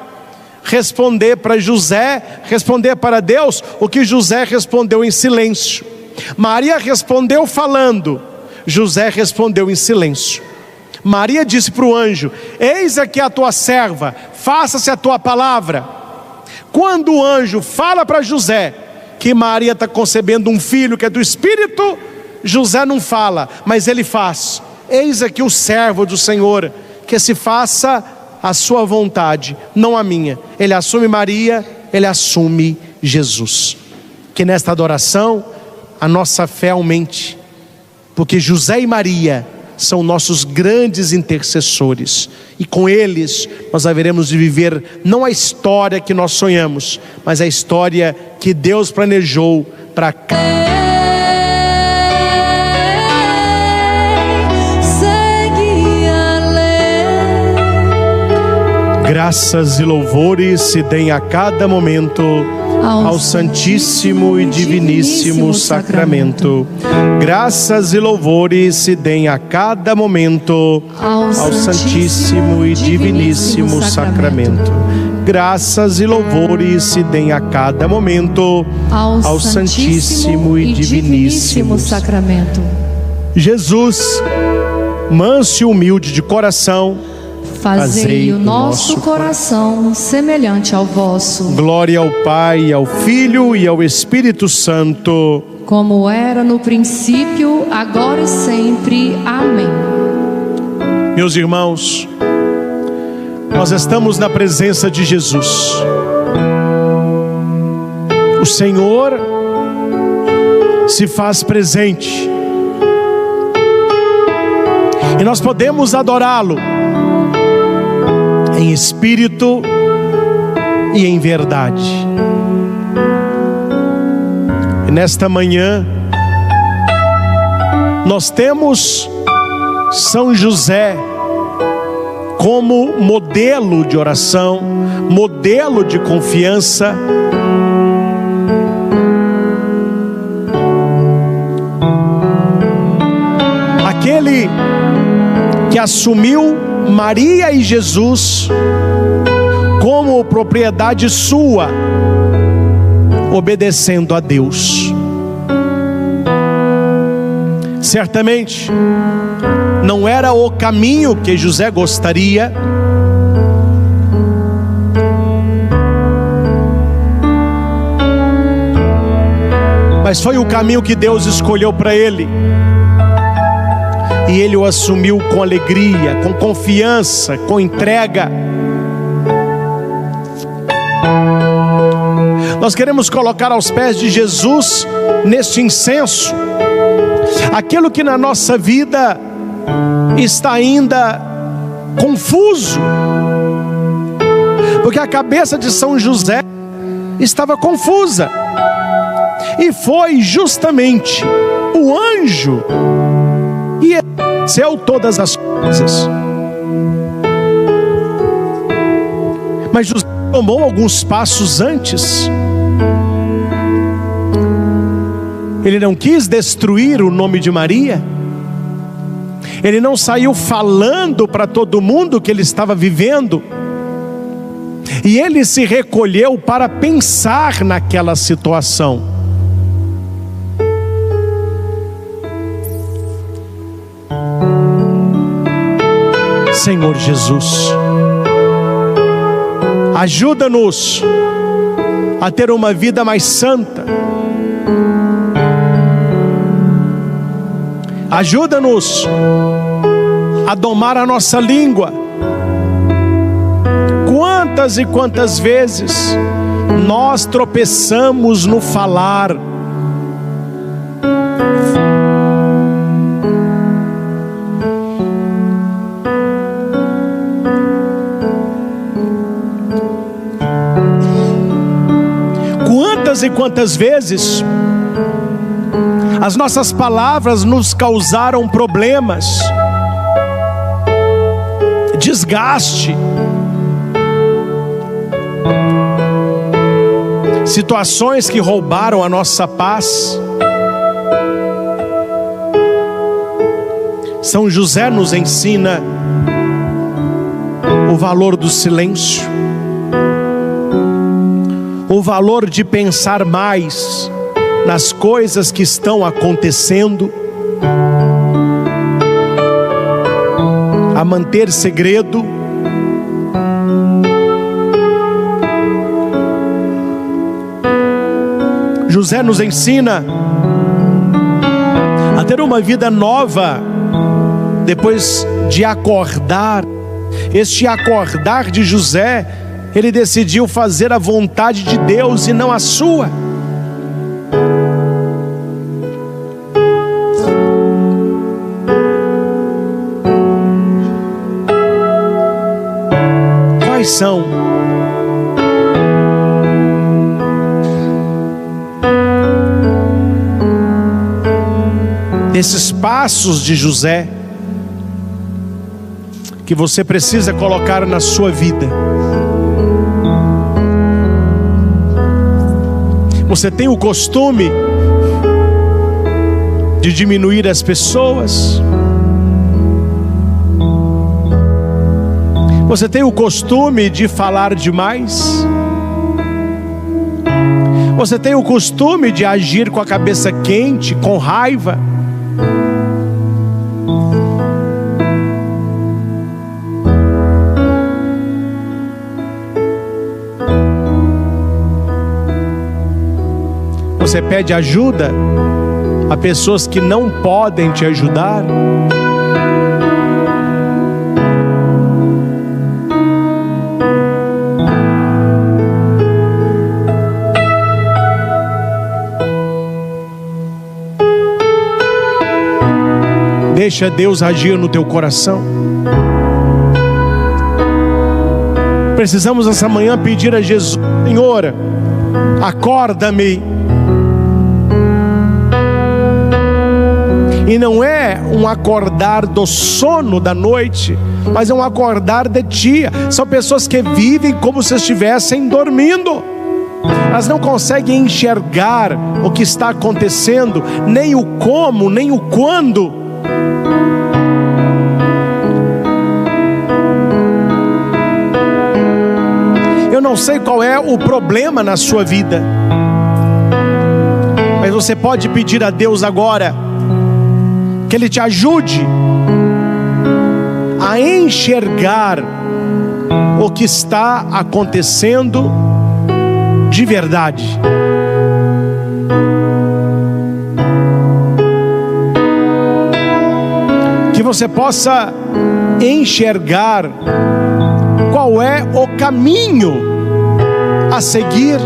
responder para José, responder para Deus o que José respondeu em silêncio. Maria respondeu falando, José respondeu em silêncio. Maria disse para o anjo: eis aqui a tua serva, faça-se a tua palavra. Quando o anjo fala para José que Maria está concebendo um filho que é do Espírito, José não fala, mas ele faz: eis aqui o servo do Senhor, que se faça a sua vontade, não a minha. Ele assume Maria, ele assume Jesus. Que nesta adoração a nossa fé aumente, porque José e Maria são nossos grandes intercessores, e com eles nós haveremos de viver não a história que nós sonhamos, mas a história que Deus planejou para cá. Graças e louvores se deem a cada momento ao Santíssimo e Diviníssimo Sacramento. Graças e louvores se deem a cada momento ao Santíssimo e Diviníssimo Sacramento. Graças e louvores se deem a cada momento ao Santíssimo e Diviníssimo Sacramento. Jesus, manso e humilde de coração, fazei o nosso coração semelhante ao vosso. Glória ao Pai, ao Filho e ao Espírito Santo, como era no princípio, agora e sempre. Amém. Meus irmãos, nós estamos na presença de Jesus. O Senhor se faz presente e nós podemos adorá-lo em espírito e em verdade. E nesta manhã nós temos São José como modelo de oração, modelo de confiança. Aquele que assumiu Maria e Jesus como propriedade sua, obedecendo a Deus. Certamente não era o caminho que José gostaria, mas foi o caminho que Deus escolheu para ele. E ele o assumiu com alegria, com confiança, com entrega. Nós queremos colocar aos pés de Jesus, neste incenso, aquilo que na nossa vida está ainda confuso, porque a cabeça de São José estava confusa, e foi justamente o anjo e esclareceu todas as coisas. Mas José tomou alguns passos antes. Ele não quis destruir o nome de Maria. Ele não saiu falando para todo mundo que ele estava vivendo. E ele se recolheu para pensar naquela situação. Senhor Jesus, ajuda-nos a ter uma vida mais santa. Ajuda-nos a domar a nossa língua. Quantas e quantas vezes nós tropeçamos no falar. Quantas e quantas vezes as nossas palavras nos causaram problemas, desgaste, situações que roubaram a nossa paz. São José nos ensina o valor do silêncio, o valor de pensar mais nas coisas que estão acontecendo, a manter segredo. José nos ensina a ter uma vida nova depois de acordar. Este acordar de José, ele decidiu fazer a vontade de Deus e não a sua. Quais são esses passos de José que você precisa colocar na sua vida? Você tem o costume de diminuir as pessoas? Você tem o costume de falar demais? Você tem o costume de agir com a cabeça quente, com raiva? Você pede ajuda a pessoas que não podem te ajudar? Deixa Deus agir no teu coração. Precisamos essa manhã pedir a Jesus: Senhor, acorda-me. E não é um acordar do sono da noite, mas é um acordar de dia. São pessoas que vivem como se estivessem dormindo. Elas não conseguem enxergar o que está acontecendo, nem o como, nem o quando. Eu não sei qual é o problema na sua vida, mas você pode pedir a Deus agora que Ele te ajude a enxergar o que está acontecendo de verdade. Que você possa enxergar qual é o caminho a seguir.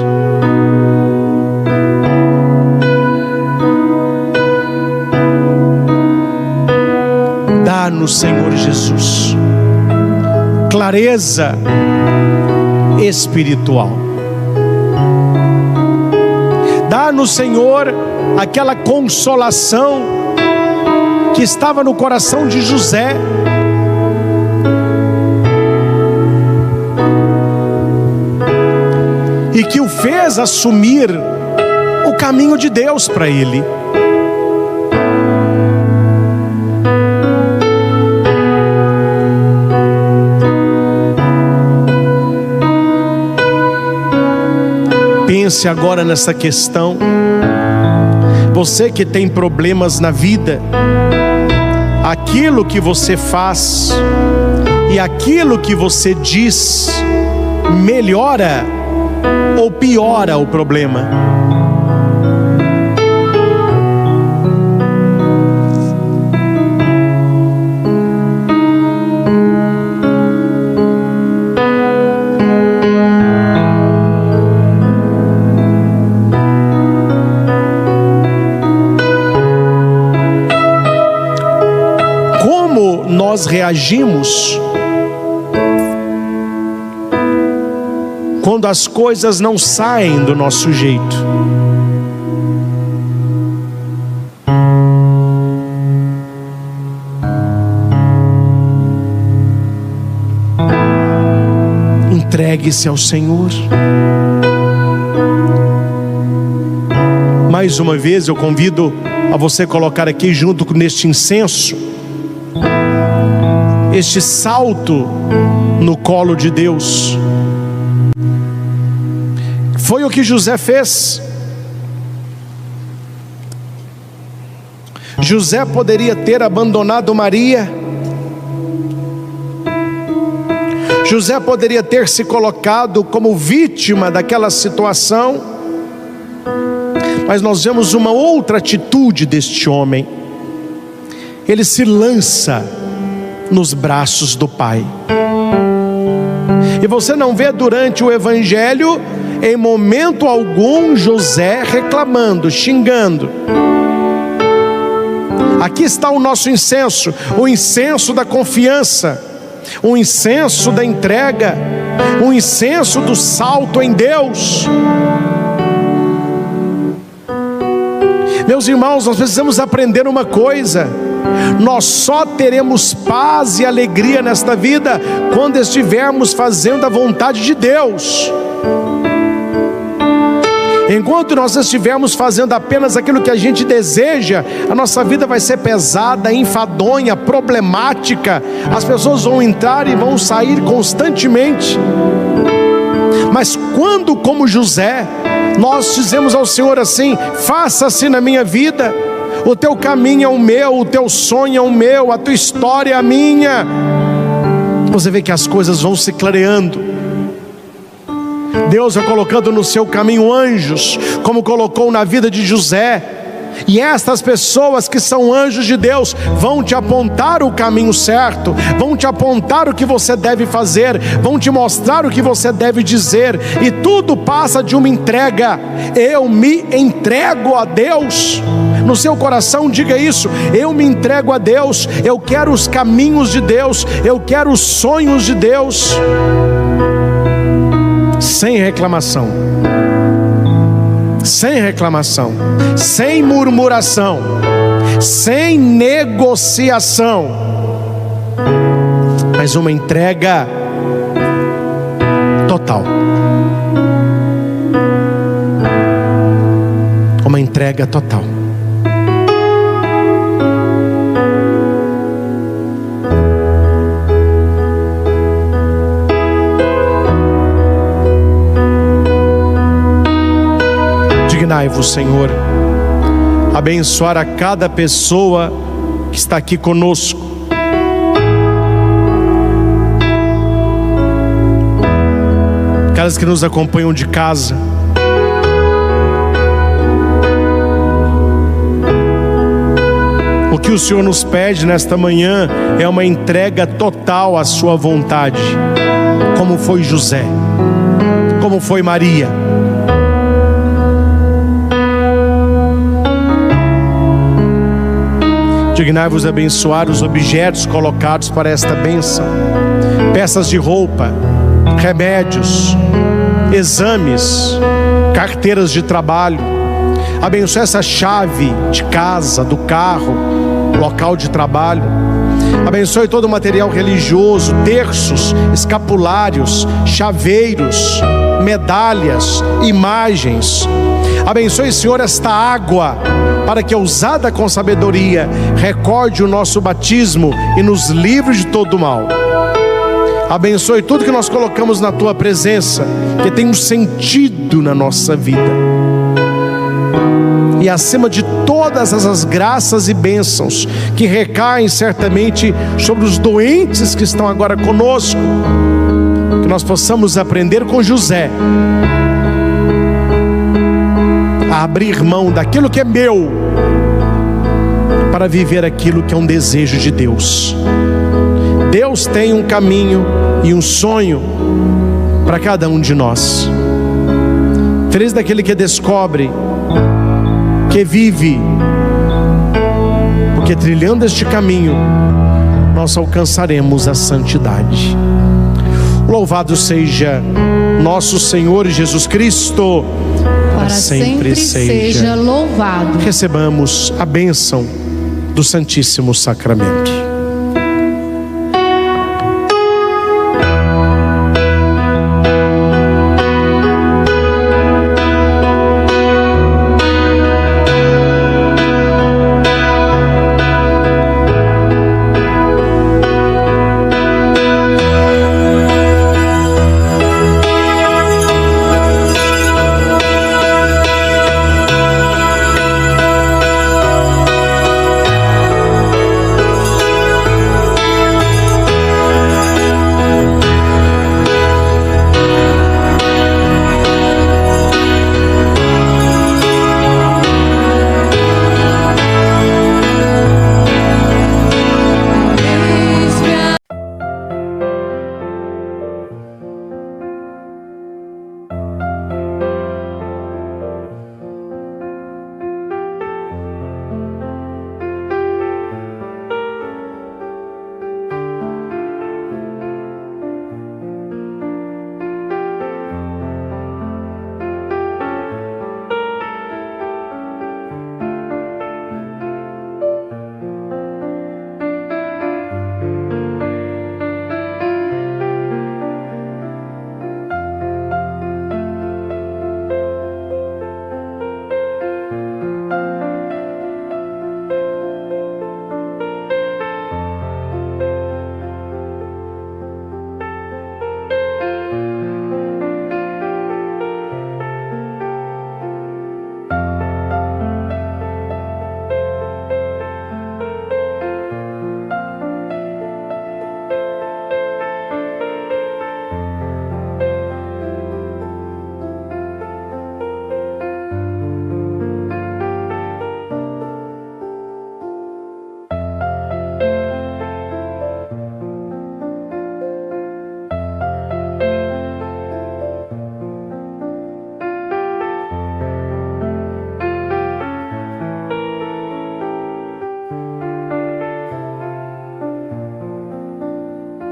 Dá-nos, Senhor Jesus, clareza espiritual. Dá-nos, Senhor, aquela consolação que estava no coração de José. E que o fez assumir o caminho de Deus para ele. Pense agora nessa questão. Você que tem problemas na vida, aquilo que você faz e aquilo que você diz melhora ou piora o problema? Como nós reagimos quando as coisas não saem do nosso jeito? Entregue-se ao Senhor. Mais uma vez eu convido a você colocar aqui junto neste incenso, este salto no colo de Deus. Foi o que José fez. José poderia ter abandonado Maria. José poderia ter se colocado como vítima daquela situação. Mas nós vemos uma outra atitude deste homem. Ele se lança nos braços do Pai. E você não vê durante o Evangelho, em momento algum, José reclamando, xingando. Aqui está o nosso incenso, o incenso da confiança, o incenso da entrega, o incenso do salto em Deus. Meus irmãos, nós precisamos aprender uma coisa: nós só teremos paz e alegria nesta vida quando estivermos fazendo a vontade de Deus. Enquanto nós estivermos fazendo apenas aquilo que a gente deseja, a nossa vida vai ser pesada, enfadonha, problemática. As pessoas vão entrar e vão sair constantemente. Mas quando, como José, nós dizemos ao Senhor assim: faça-se na minha vida, o teu caminho é o meu, o teu sonho é o meu, a tua história é a minha, você vê que as coisas vão se clareando. Deus vai colocando no seu caminho anjos, como colocou na vida de José. E estas pessoas que são anjos de Deus vão te apontar o caminho certo, vão te apontar o que você deve fazer, vão te mostrar o que você deve dizer. E tudo passa de uma entrega. Eu me entrego a Deus. No seu coração diga isso: eu me entrego a Deus, eu quero os caminhos de Deus, eu quero os sonhos de Deus. Sem reclamação, sem reclamação, sem murmuração, sem negociação, mas uma entrega total. Uma entrega total. Dignai-vos, Senhor, abençoar a cada pessoa que está aqui conosco. Aquelas que nos acompanham de casa. O que o Senhor nos pede nesta manhã é uma entrega total à sua vontade, como foi José, como foi Maria. Dignai-vos abençoar os objetos colocados para esta bênção: peças de roupa, remédios, exames, carteiras de trabalho. Abençoe essa chave de casa, do carro, local de trabalho. Abençoe todo o material religioso, terços, escapulários, chaveiros, medalhas, imagens. Abençoe, Senhor, esta água, para que, usada com sabedoria, recorde o nosso batismo e nos livre de todo o mal. Abençoe tudo que nós colocamos na Tua presença, que tem um sentido na nossa vida. E acima de todas essas graças e bênçãos que recaem certamente sobre os doentes que estão agora conosco, que nós possamos aprender com José a abrir mão daquilo que é meu para viver aquilo que é um desejo de Deus. Deus tem um caminho e um sonho para cada um de nós. Feliz daquele que descobre, que vive, porque trilhando este caminho nós alcançaremos a santidade. Louvado seja nosso Senhor Jesus Cristo, para sempre seja louvado. Recebamos a bênção do Santíssimo Sacramento.